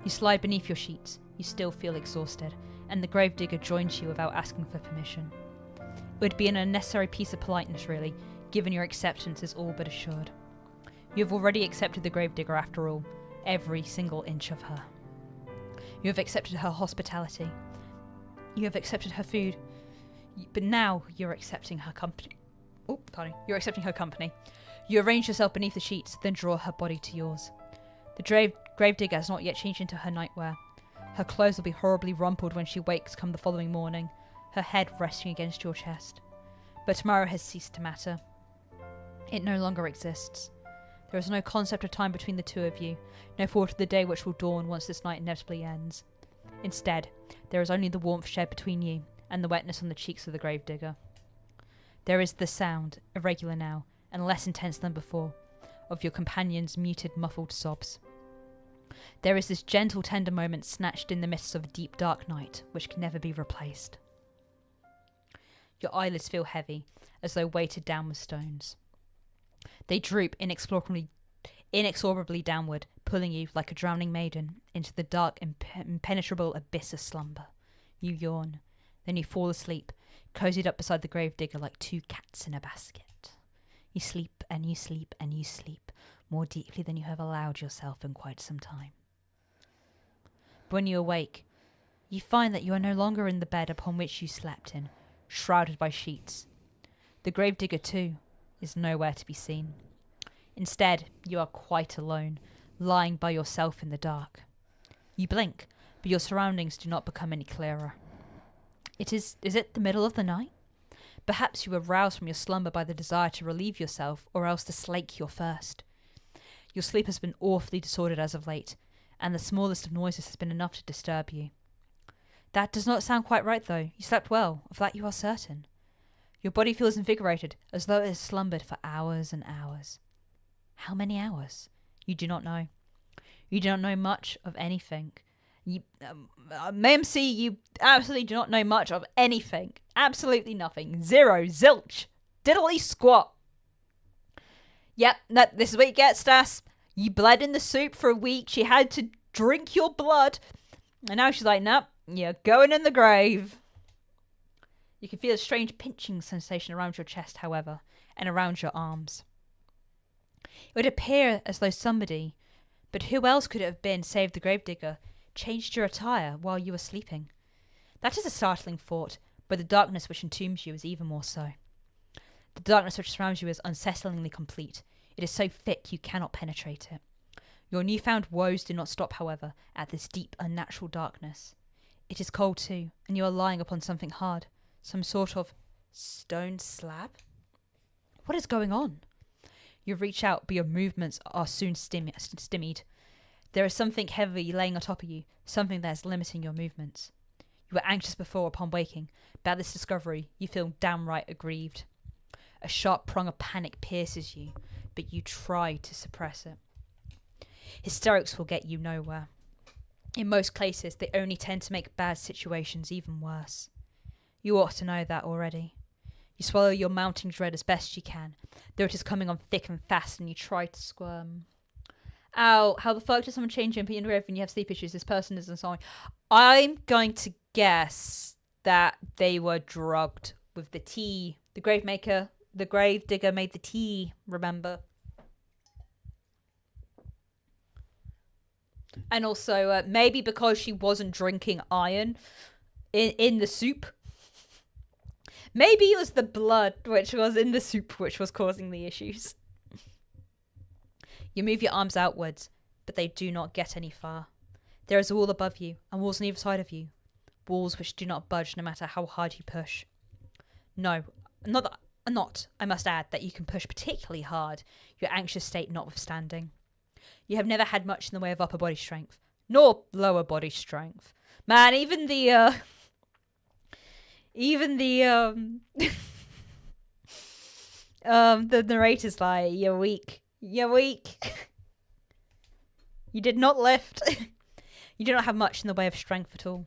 You slide beneath your sheets. You still feel exhausted, and the gravedigger joins you without asking for permission. It would be an unnecessary piece of politeness, really, given your acceptance is all but assured. You have already accepted the gravedigger after all, every single inch of her. You have accepted her hospitality. You have accepted her food. But now you're accepting her company. Oh, pardon. You're accepting her company. You arrange yourself beneath the sheets, then draw her body to yours. The gravedigger has not yet changed into her nightwear. Her clothes will be horribly rumpled when she wakes come the following morning, her head resting against your chest. But tomorrow has ceased to matter. It no longer exists. There is no concept of time between the two of you, no thought of the day which will dawn once this night inevitably ends. Instead, there is only the warmth shared between you and the wetness on the cheeks of the gravedigger. There is the sound, irregular now, and less intense than before, of your companion's muted, muffled sobs. There is this gentle, tender moment snatched in the midst of a deep, dark night, which can never be replaced. Your eyelids feel heavy, as though weighted down with stones. They droop inexorably downward, pulling you, like a drowning maiden, into the dark, impenetrable abyss of slumber. You yawn. Then you fall asleep, cozied up beside the gravedigger like two cats in a basket. You sleep and you sleep and you sleep, more deeply than you have allowed yourself in quite some time. But when you awake, you find that you are no longer in the bed upon which you slept in, shrouded by sheets. The gravedigger, too, is nowhere to be seen. Instead, you are quite alone, lying by yourself in the dark. You blink, but your surroundings do not become any clearer. Is it the middle of the night? Perhaps you were roused from your slumber by the desire to relieve yourself, or else to slake your thirst. Your sleep has been awfully disordered as of late, and the smallest of noises has been enough to disturb you. That does not sound quite right, though. You slept well, of that you are certain. Your body feels invigorated, as though it has slumbered for hours and hours. How many hours? You do not know. You do not know much of anything. MMC, you absolutely do not know much of anything. Absolutely nothing. Zero. Zilch. Diddly squat. Yep, this is what you get, Stas. You bled in the soup for a week. She had to drink your blood. And now she's like, nope, you're going in the grave. You can feel a strange pinching sensation around your chest, however, and around your arms. It would appear as though somebody, but who else could it have been save the gravedigger, changed your attire while you were sleeping? That is a startling thought, but the darkness which entombs you is even more so. The darkness which surrounds you is unsettlingly complete. It is so thick you cannot penetrate it. Your newfound woes do not stop, however, at this deep, unnatural darkness. It is cold too, and you are lying upon something hard, some sort of stone slab? What is going on? You reach out, but your movements are soon stymied. There is something heavy laying on top of you, something that is limiting your movements. You were anxious before upon waking, but at this discovery you feel downright aggrieved. A sharp prong of panic pierces you, but you try to suppress it. Hysterics will get you nowhere. In most cases, they only tend to make bad situations even worse. You ought to know that already. You swallow your mounting dread as best you can, though it is coming on thick and fast and you try to squirm. Ow, how the fuck does someone change you and put you in the grave when you have sleep issues? This person isn't sorry. I'm going to guess that they were drugged with the tea. The gravedigger made the tea, remember? And also, maybe because she wasn't drinking iron in the soup. Maybe it was the blood which was in the soup which was causing the issues. You move your arms outwards, but they do not get any far. There is a wall above you, and walls on either side of you. Walls which do not budge no matter how hard you push. No, not, I must add, that you can push particularly hard, your anxious state notwithstanding. You have never had much in the way of upper body strength, nor lower body strength. Man, even the narrator's like, you're weak. You're weak. You did not lift. You do not have much in the way of strength at all.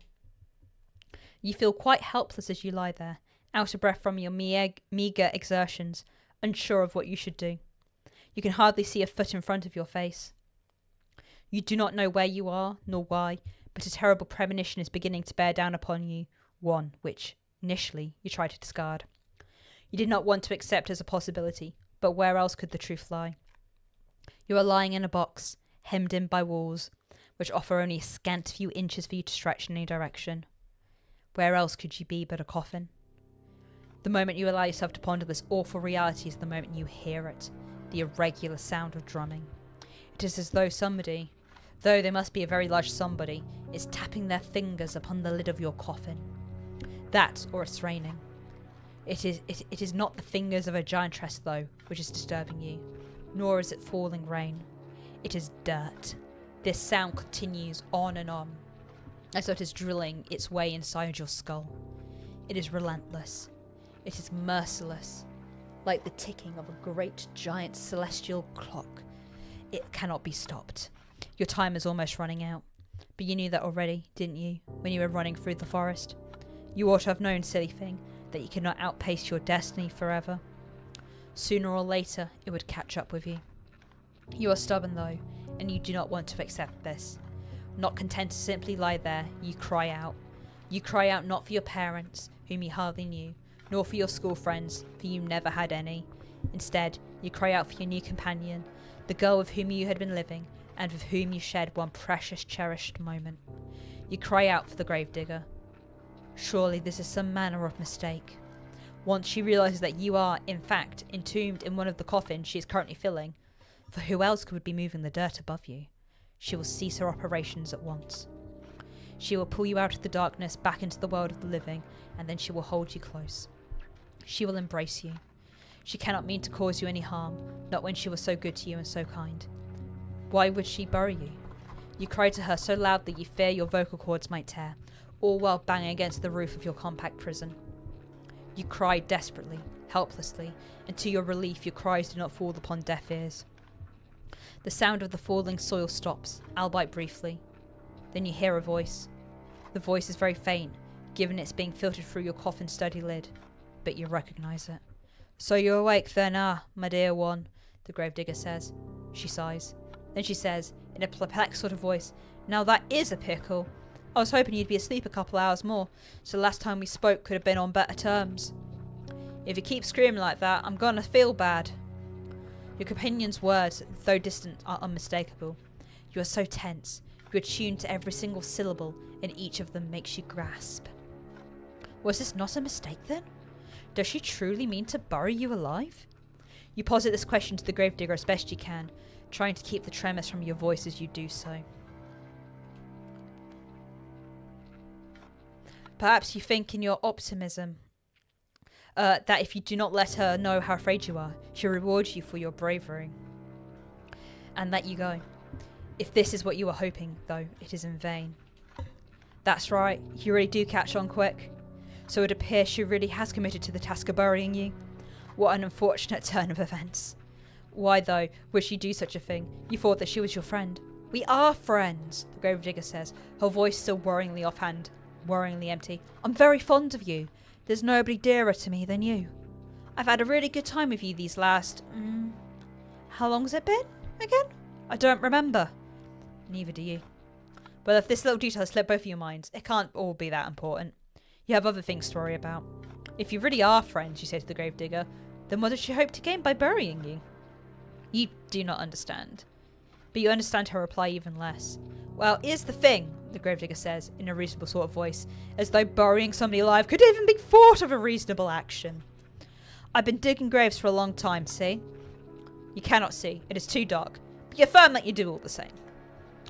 You feel quite helpless as you lie there, out of breath from your meagre exertions, unsure of what you should do. You can hardly see a foot in front of your face. You do not know where you are, nor why, but a terrible premonition is beginning to bear down upon you, one which, initially, you tried to discard. You did not want to accept as a possibility, but where else could the truth lie? You are lying in a box, hemmed in by walls, which offer only a scant few inches for you to stretch in any direction. Where else could you be but a coffin? The moment you allow yourself to ponder this awful reality is the moment you hear it, the irregular sound of drumming. It is as though somebody, though they must be a very large somebody, is tapping their fingers upon the lid of your coffin. That, or it's raining. It is not the fingers of a giantress, though, which is disturbing you, nor is it falling rain. It is dirt. This sound continues on and on, as though it is drilling its way inside your skull. It is relentless. It is merciless, like the ticking of a great giant celestial clock. It cannot be stopped. Your time is almost running out. But you knew that already, didn't you, when you were running through the forest? You ought to have known, silly thing, that you could not outpace your destiny forever. Sooner or later, it would catch up with you. You are stubborn, though, and you do not want to accept this. Not content to simply lie there, you cry out. You cry out not for your parents, whom you hardly knew, nor for your school friends, for you never had any. Instead, you cry out for your new companion, the girl with whom you had been living, and with whom you shared one precious, cherished moment. You cry out for the gravedigger. Surely this is some manner of mistake. Once she realises that you are, in fact, entombed in one of the coffins she is currently filling, for who else could be moving the dirt above you, she will cease her operations at once. She will pull you out of the darkness back into the world of the living, and then she will hold you close. She will embrace you. She cannot mean to cause you any harm, not when she was so good to you and so kind. Why would she bury you? You cry to her so loudly you fear your vocal cords might tear, all while banging against the roof of your compact prison. You cry desperately, helplessly, and to your relief your cries do not fall upon deaf ears. The sound of the falling soil stops, albeit briefly. Then you hear a voice. The voice is very faint, given it's being filtered through your coffin-studded lid, but you recognise it. "So you're awake then, my dear one," the gravedigger says. She sighs. Then she says, in a perplexed sort of voice, "Now that is a pickle. I was hoping you'd be asleep a couple hours more, so the last time we spoke could have been on better terms. If you keep screaming like that, I'm gonna feel bad." Your companion's words, though distant, are unmistakable. You are so tense. You are tuned to every single syllable, and each of them makes you grasp. Was this not a mistake, then? Does she truly mean to bury you alive? You posit this question to the gravedigger as best you can, trying to keep the tremors from your voice as you do so. Perhaps you think in your optimism that if you do not let her know how afraid you are, she'll reward you for your bravery and let you go. If this is what you are hoping, though, it is in vain. That's right, you really do catch on quick. So it appears she really has committed to the task of burying you. What an unfortunate turn of events. Why, though, would she do such a thing? You thought that she was your friend. "We are friends," the gravedigger says, her voice still worryingly offhand, worryingly empty. "I'm very fond of you. There's nobody dearer to me than you. I've had a really good time with you these last... how long's it been, again? I don't remember." Neither do you. Well, if this little detail has slipped both of your minds, it can't all be that important. You have other things to worry about. If you really are friends, you say to the gravedigger, then what does she hope to gain by burying you? You do not understand. But you understand her reply even less. "Well, here's the thing," the gravedigger says, in a reasonable sort of voice, as though burying somebody alive could even be thought of a reasonable action. "I've been digging graves for a long time, see? You cannot see, it is too dark, but you affirm that you do all the same.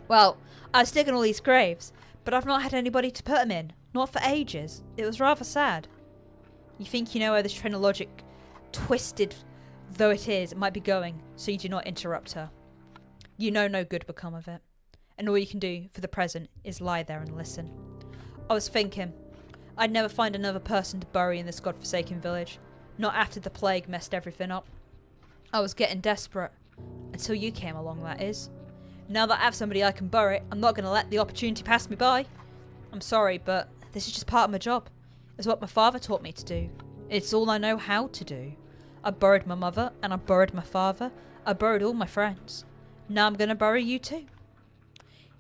Well, I was digging all these graves, but I've not had anybody to put them in, not for ages. It was rather sad." You think you know where this train of logic, twisted though it is, might be going, so you do not interrupt her. You know no good would come of it, and all you can do, for the present, is lie there and listen. "I was thinking, I'd never find another person to bury in this godforsaken village, not after the plague messed everything up. I was getting desperate, until you came along, that is. Now that I have somebody I can bury, I'm not going to let the opportunity pass me by. I'm sorry, but this is just part of my job. It's what my father taught me to do. It's all I know how to do. I buried my mother, and I buried my father. I buried all my friends. Now I'm going to bury you too."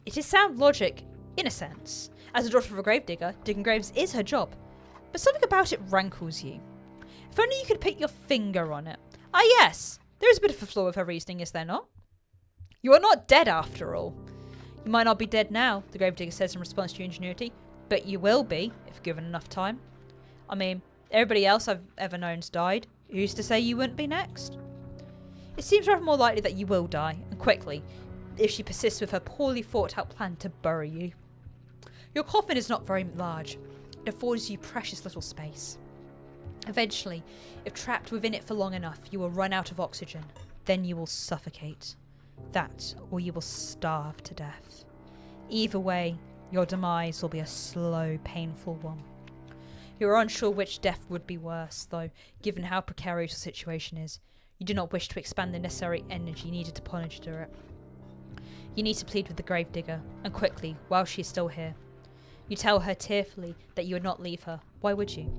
It is sound logic, In a sense. As a daughter of a gravedigger, digging graves is her job. But something about it rankles you. If only you could put your finger on it. Ah yes, there is a bit of a flaw with her reasoning, is there not? You are not dead after all. You might not be dead now, the gravedigger says in response to your ingenuity, but you will be, if given enough time. I mean, everybody else I've ever known's died. Who's to say you wouldn't be next? It seems rather more likely that you will die, and quickly, if she persists with her poorly thought out plan to bury you. Your coffin is not very large. It affords you precious little space. Eventually, if trapped within it for long enough, you will run out of oxygen. Then you will suffocate. That, or you will starve to death. Either way, your demise will be a slow, painful one. You are unsure which death would be worse, though, given how precarious your situation is. You do not wish to expend the necessary energy needed to ponder it. You need to plead with the gravedigger, and quickly, while she is still here. You tell her tearfully that you would not leave her. Why would you?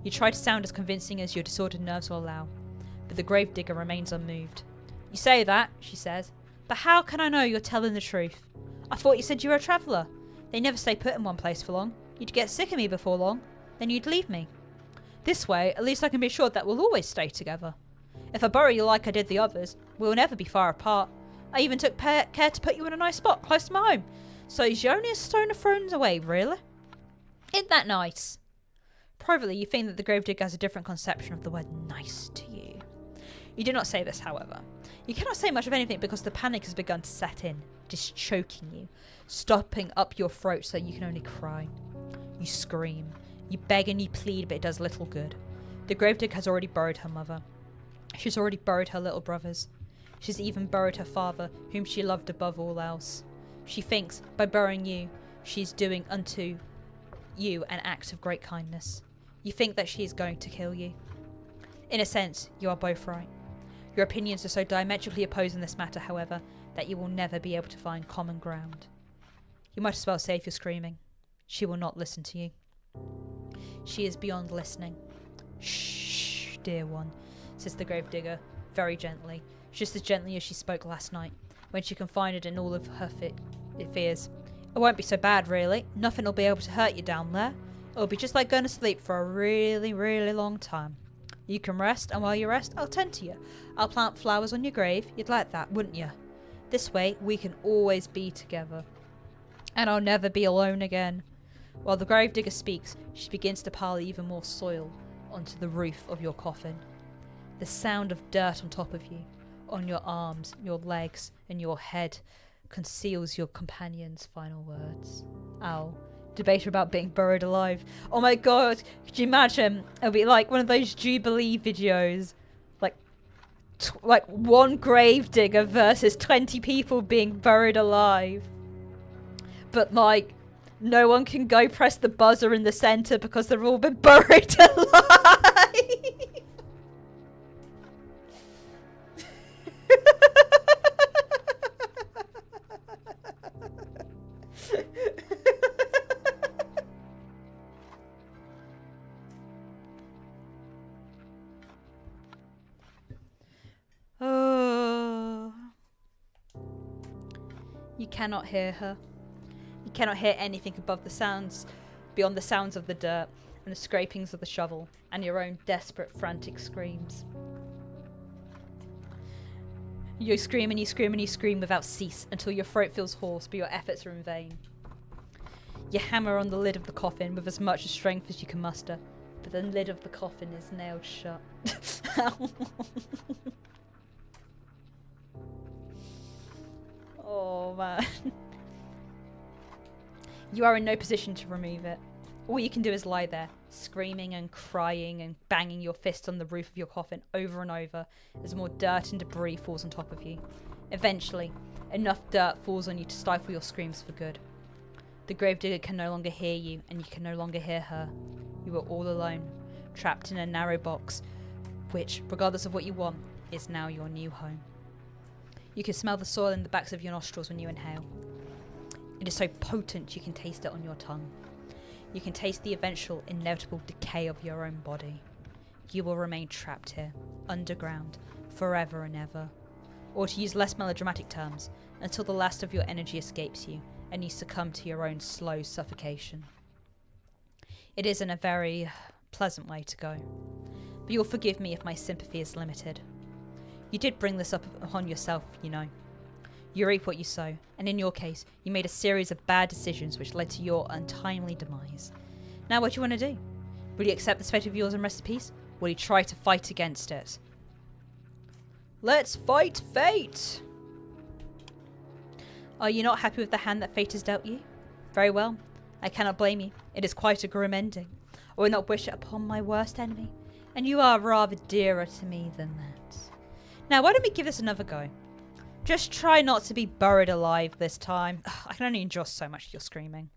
You try to sound as convincing as your disordered nerves will allow, but the gravedigger remains unmoved. You say that, she says, but how can I know you're telling the truth? I thought you said you were a traveller. They never stay put in one place for long. You'd get sick of me before long, then you'd leave me. This way, at least I can be assured that we'll always stay together. If I bury you like I did the others, we'll never be far apart. I even took care to put you in a nice spot close to my home. So you're only a stone of thrones away, really? Isn't that nice? Privately, you think that the gravedigger has a different conception of the word nice to you. You do not say this, however. You cannot say much of anything because the panic has begun to set in, just choking you, stopping up your throat so you can only cry. You scream, you beg and you plead, but it does little good. The gravedigger has already buried her mother. She's already buried her little brothers. She's even buried her father, whom she loved above all else. She thinks, by burying you, she's doing unto you an act of great kindness. You think that she is going to kill you. In a sense, you are both right. Your opinions are so diametrically opposed in this matter, however, that you will never be able to find common ground. You might as well save your screaming. She will not listen to you. She is beyond listening. Shh, dear one, says the gravedigger, very gently, just as gently as she spoke last night, when she confided in all of her fears. It won't be so bad, really. Nothing will be able to hurt you down there. It'll be just like going to sleep for a really, really long time. You can rest, and while you rest, I'll tend to you. I'll plant flowers on your grave. You'd like that, wouldn't you? This way, we can always be together. And I'll never be alone again. While the gravedigger speaks, she begins to pile even more soil onto the roof of your coffin. The sound of dirt on top of you, on your arms, your legs, and your head, conceals your companion's final words. Ow. Debater about being buried alive. Oh my god, could you imagine? It'll be like one of those Jubilee videos. Like one gravedigger versus 20 people being buried alive. But like, no one can go press the buzzer in the center because they've all been buried alive. Oh. You cannot hear her. You cannot hear anything above the sounds, beyond the sounds of the dirt and the scrapings of the shovel and your own desperate, frantic screams. You scream and you scream and you scream without cease until your throat feels hoarse, but your efforts are in vain. You hammer on the lid of the coffin with as much strength as you can muster, but the lid of the coffin is nailed shut. Oh man. You are in no position to remove it. All you can do is lie there, screaming and crying and banging your fist on the roof of your coffin over and over as more dirt and debris falls on top of you. Eventually, enough dirt falls on you to stifle your screams for good. The gravedigger can no longer hear you, and you can no longer hear her. You are all alone, trapped in a narrow box, which, regardless of what you want, is now your new home. You can smell the soil in the backs of your nostrils when you inhale. It is so potent you can taste it on your tongue. You can taste the eventual, inevitable decay of your own body. You will remain trapped here, underground, forever and ever. Or to use less melodramatic terms, until the last of your energy escapes you, and you succumb to your own slow suffocation. It isn't a very pleasant way to go, but you'll forgive me if my sympathy is limited. You did bring this up upon yourself, you know. You reap what you sow, and in your case, you made a series of bad decisions which led to your untimely demise. Now what do you want to do? Will you accept this fate of yours and rest in peace? Will you try to fight against it? Let's fight fate! Are you not happy with the hand that fate has dealt you? Very well. I cannot blame you. It is quite a grim ending. I would not wish it upon my worst enemy. And you are rather dearer to me than that. Now, why don't we give this another go? Just try not to be buried alive this time. I can only endure so much of your screaming.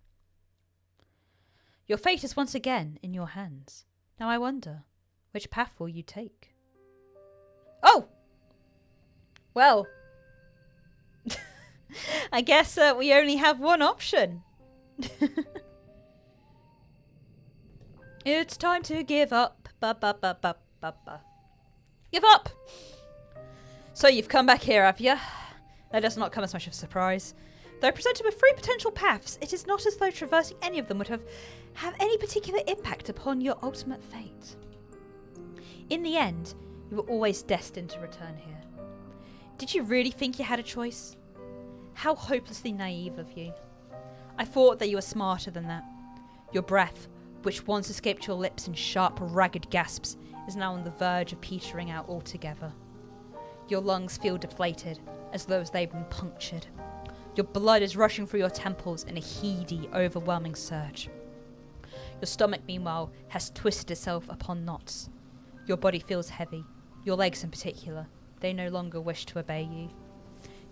Your fate is once again in your hands. Now I wonder, which path will you take? Oh! Well, I guess we only have one option. It's time to give up. Give up! So you've come back here, have you? That does not come as much of a surprise. Though presented with 3 potential paths, it is not as though traversing any of them would have any particular impact upon your ultimate fate. In the end, you were always destined to return here. Did you really think you had a choice? How hopelessly naive of you. I thought that you were smarter than that. Your breath, which once escaped your lips in sharp, ragged gasps, is now on the verge of petering out altogether. Your lungs feel deflated, as though they've been punctured. Your blood is rushing through your temples in a heady, overwhelming surge. Your stomach, meanwhile, has twisted itself upon knots. Your body feels heavy, your legs in particular. They no longer wish to obey you.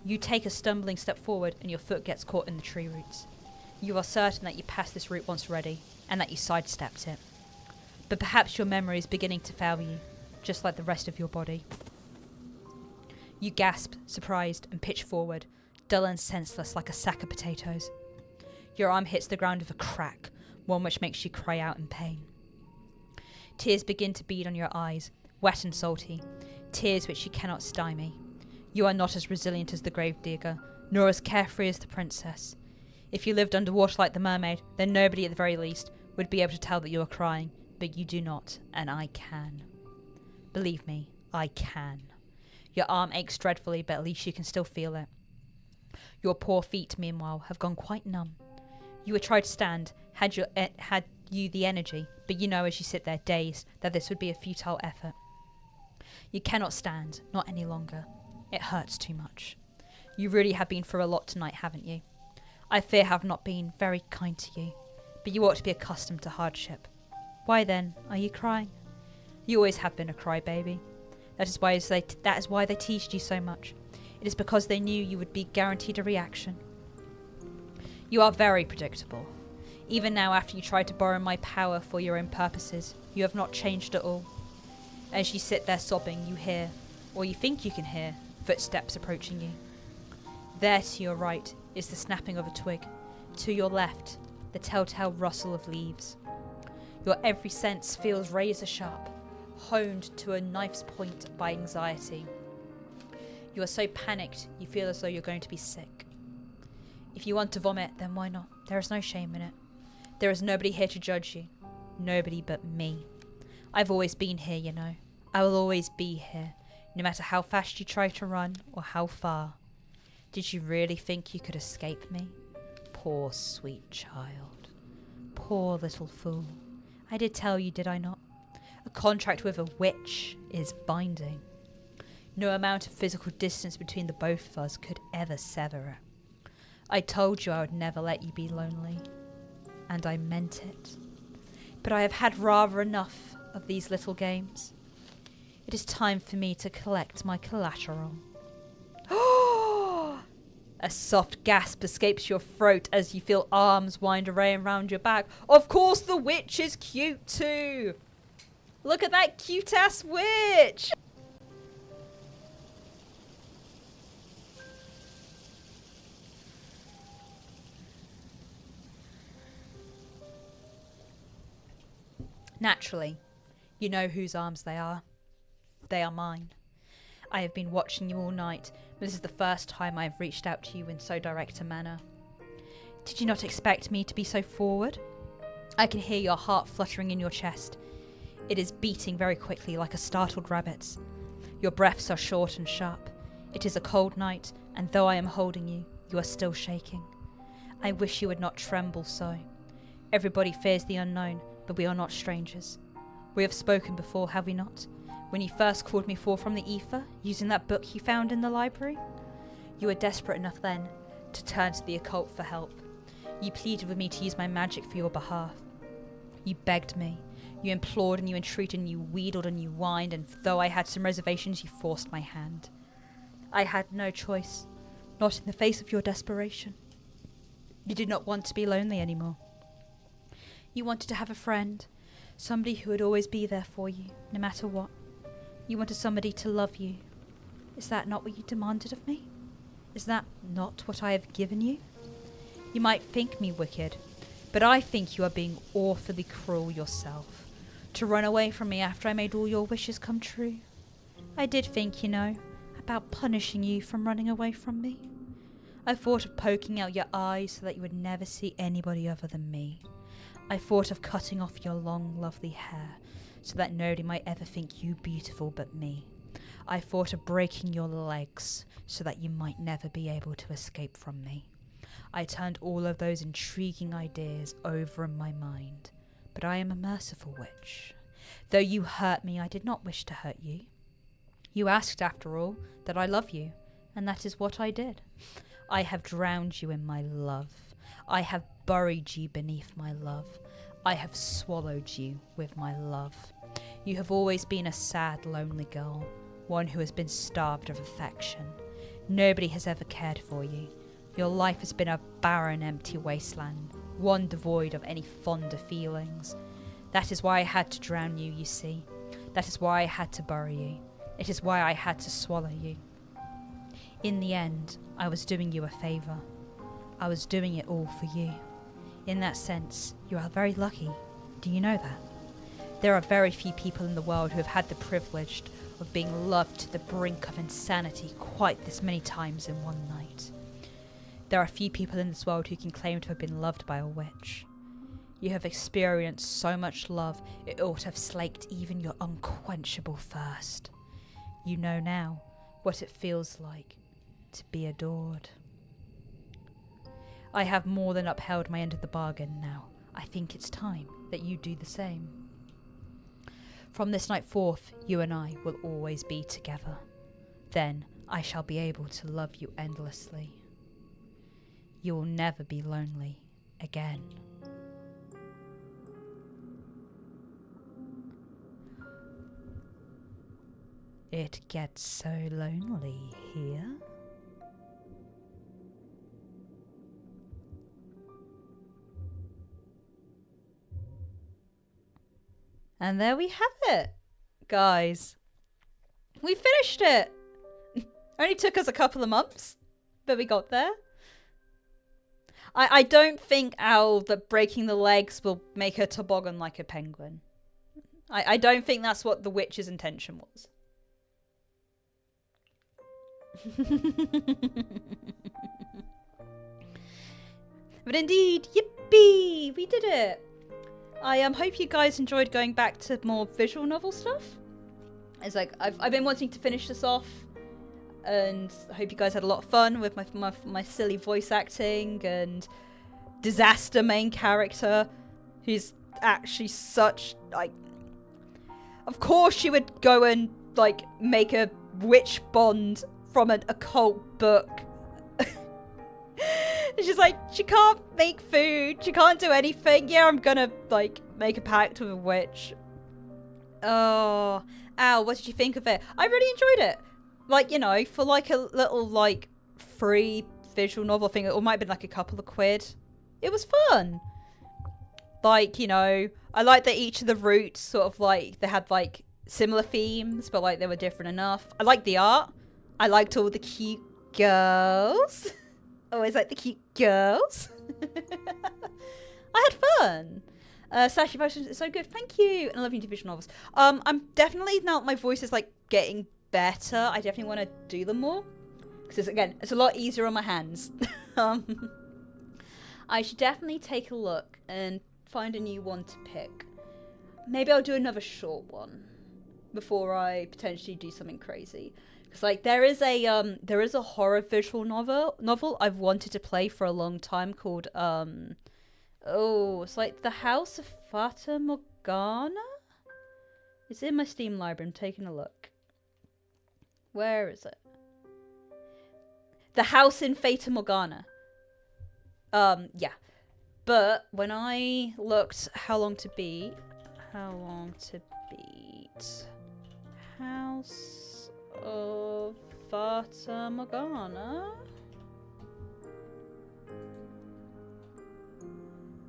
You take a stumbling step forward and your foot gets caught in the tree roots. You are certain that you passed this route once already, and that you sidestepped it. But perhaps your memory is beginning to fail you, just like the rest of your body. You gasp, surprised, and pitch forward, dull and senseless like a sack of potatoes. Your arm hits the ground with a crack, one which makes you cry out in pain. Tears begin to bead on your eyes, wet and salty, tears which you cannot stymie. You are not as resilient as the gravedigger, nor as carefree as the princess. If you lived underwater like the mermaid, then nobody at the very least would be able to tell that you are crying, but you do not, and I can. Believe me, I can. Your arm aches dreadfully, but at least you can still feel it. Your poor feet, meanwhile, have gone quite numb. You would try to stand, had you the energy, but you know as you sit there dazed that this would be a futile effort. You cannot stand, not any longer. It hurts too much. You really have been through a lot tonight, haven't you? I fear I have not been very kind to you, but you ought to be accustomed to hardship. Why then are you crying? You always have been a crybaby. That is why they teased you so much. It is because they knew you would be guaranteed a reaction. You are very predictable. Even now, after you tried to borrow my power for your own purposes, you have not changed at all. As you sit there sobbing, you hear, or you think you can hear, footsteps approaching you. There to your right is the snapping of a twig. To your left, the telltale rustle of leaves. Your every sense feels razor sharp, honed to a knife's point by anxiety. You are so panicked, you feel as though you're going to be sick. If you want to vomit, then why not? There is no shame in it. There is nobody here to judge you. Nobody but me. I've always been here, you know. I will always be here, no matter how fast you try to run or how far. Did you really think you could escape me? Poor sweet child. Poor little fool. I did tell you, did I not? A contract with a witch is binding. No amount of physical distance between the both of us could ever sever it. I told you I would never let you be lonely. And I meant it. But I have had rather enough of these little games. It is time for me to collect my collateral. A soft gasp escapes your throat as you feel arms wind around your back. Of course the witch is cute too! Look at that cute-ass witch! Naturally, you know whose arms they are. They are mine. I have been watching you all night, but this is the first time I have reached out to you in so direct a manner. Did you not expect me to be so forward? I can hear your heart fluttering in your chest. It is beating very quickly like a startled rabbit's. Your breaths are short and sharp. It is a cold night, and though I am holding you, you are still shaking. I wish you would not tremble so. Everybody fears the unknown, but we are not strangers. We have spoken before, have we not? When you first called me forth from the ether, using that book you found in the library? You were desperate enough then to turn to the occult for help. You pleaded with me to use my magic for your behalf. You begged me. You implored and you entreated and you wheedled and you whined, and though I had some reservations, you forced my hand. I had no choice, not in the face of your desperation. You did not want to be lonely anymore. You wanted to have a friend, somebody who would always be there for you, no matter what. You wanted somebody to love you. Is that not what you demanded of me? Is that not what I have given you? You might think me wicked, but I think you are being awfully cruel yourself, to run away from me after I made all your wishes come true. I did think, you know, about punishing you from running away from me. I thought of poking out your eyes so that you would never see anybody other than me. I thought of cutting off your long, lovely hair so that nobody might ever think you beautiful but me. I thought of breaking your legs so that you might never be able to escape from me. I turned all of those intriguing ideas over in my mind, but I am a merciful witch. Though you hurt me, I did not wish to hurt you. You asked, after all, that I love you, and that is what I did. I have drowned you in my love. I have buried you beneath my love. I have swallowed you with my love. You have always been a sad, lonely girl, one who has been starved of affection. Nobody has ever cared for you. Your life has been a barren, empty wasteland, one devoid of any fonder feelings. That is why I had to drown you, you see. That is why I had to bury you. It is why I had to swallow you. In the end, I was doing you a favour. I was doing it all for you. In that sense, you are very lucky. Do you know that? There are very few people in the world who have had the privilege of being loved to the brink of insanity quite this many times in one night. There are few people in this world who can claim to have been loved by a witch. You have experienced so much love, it ought to have slaked even your unquenchable thirst. You know now what it feels like to be adored. I have more than upheld my end of the bargain now. I think it's time that you do the same. From this night forth, you and I will always be together. Then I shall be able to love you endlessly. You will never be lonely again. It gets so lonely here. And there we have it, guys. We finished it. Only took us a couple of months, but we got there. I don't think, Owl, that breaking the legs will make her toboggan like a penguin. I don't think that's what the witch's intention was. But indeed, yippee! We did it! I hope you guys enjoyed going back to more visual novel stuff. It's like, I've been wanting to finish this off, and I hope you guys had a lot of fun with my silly voice acting and disaster main character, who's actually such, like... Of course she would go and, like, make a witch bond from an occult book. She's like, she can't make food, she can't do anything. Yeah, I'm gonna, like, make a pact with a witch. Oh, Al, what did you think of it? I really enjoyed it. Like, you know, for like a little, like, free visual novel thing, it might have been like a couple of quid. It was fun. Like, you know, I like that each of the routes sort of, like, they had, like, similar themes, but, like, they were different enough. I liked the art. I liked all the cute girls. Always like the cute girls. I had fun. Sashi Potion is so good. Thank you. And I love you to visual novels. I'm definitely, now my voice is, like, getting better, I definitely want to do them more. Because, again, it's a lot easier on my hands. I should definitely take a look and find a new one to pick. Maybe I'll do another short one before I potentially do something crazy. Because like there is a horror visual novel I've wanted to play for a long time called it's like The House of Fata Morgana? It's in my Steam library. I'm taking a look. Where is it? The House in Fata Morgana. Yeah. But when I looked how long to beat... House of Fata Morgana.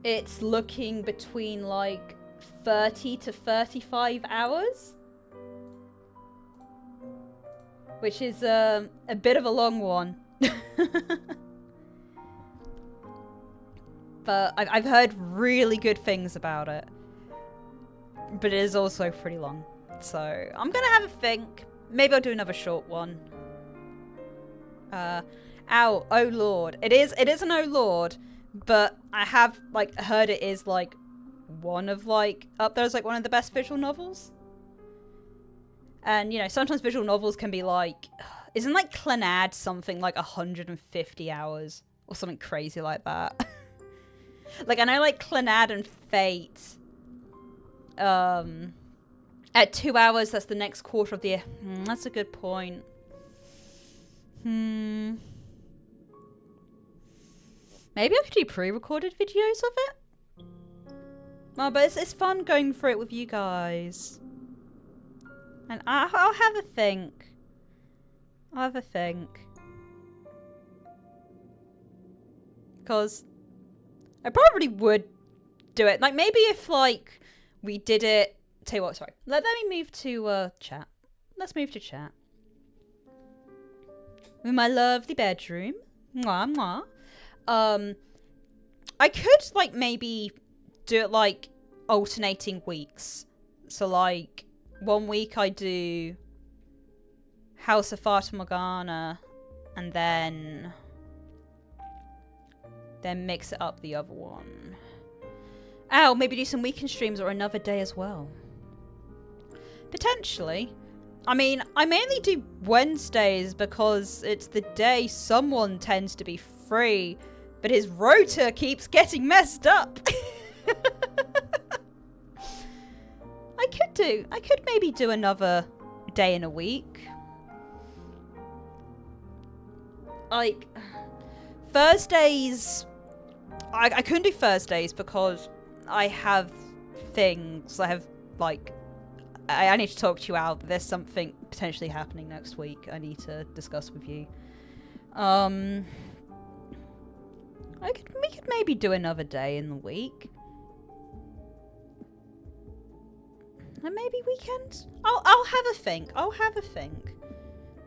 It's looking between like 30 to 35 hours. Which is a bit of a long one. But I've heard really good things about it. But it is also pretty long. So I'm gonna have a think. Maybe I'll do another short one. Oh lord. It is an oh lord, but I have like heard it is like one of like up there as like one of the best visual novels. And you know, sometimes visual novels can be like, isn't like Clannad something like 150 hours or something crazy like that? Like I know like Clannad and Fate at 2 hours, that's the next quarter of the year. That's a good point. Maybe I could do pre-recorded videos of it? Oh, but it's fun going through it with you guys. And I'll have a think. I'll have a think. Because I probably would do it. Like, maybe if, like, we did it... Tell you what, sorry. Let me move to, chat. Let's move to chat. In my lovely bedroom. Mwah, mwah. I could, like, maybe do it, like, alternating weeks. So, like, 1 week I do House of Fata Morgana, and then mix it up the other one. Ow, maybe do some weekend streams or another day as well. Potentially. I mean, I mainly do Wednesdays because it's the day someone tends to be free, but his rota keeps getting messed up. I could maybe do another day in a week. Like, Thursdays... I couldn't do Thursdays because I have things. I have, like... I need to talk to you out. There's something potentially happening next week I need to discuss with you. We could maybe do another day in the week. And maybe weekends? I'll have a think. I'll have a think.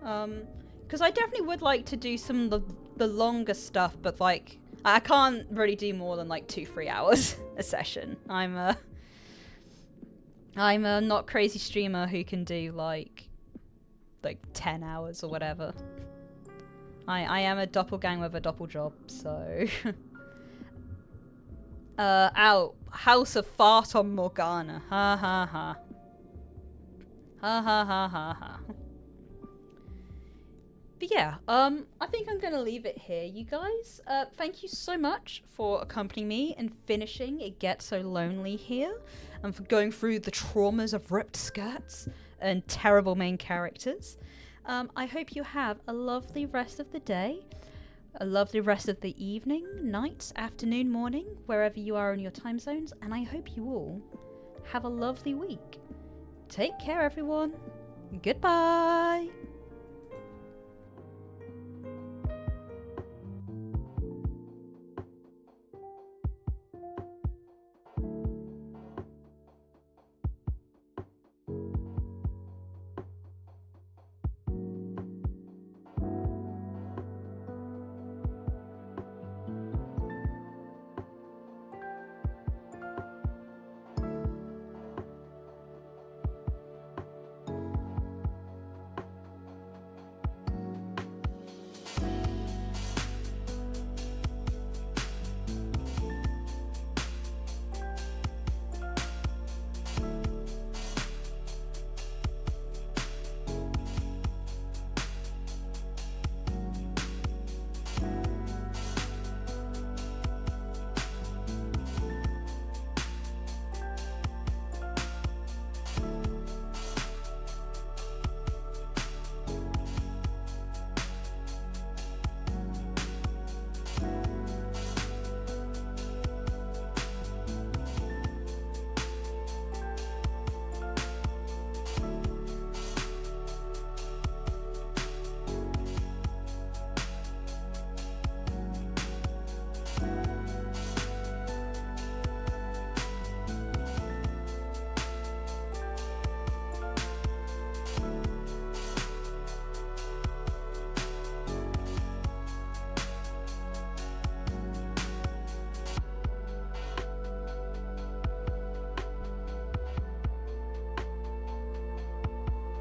Because I definitely would like to do some of the longer stuff, but like I can't really do more than like 2-3 hours a session. I'm a not crazy streamer who can do like 10 hours or whatever. I am a doppelganger with a doppel job, so House of Fata Morgana. Ha ha ha. Ha ha ha ha ha. But yeah, I think I'm gonna leave it here, you guys. Thank you so much for accompanying me and finishing It Gets So Lonely here, and for going through the traumas of ripped skirts and terrible main characters. I hope you have a lovely rest of the day, a lovely rest of the evening, night, afternoon, morning, wherever you are in your time zones, and I hope you all have a lovely week. Take care, everyone. Goodbye.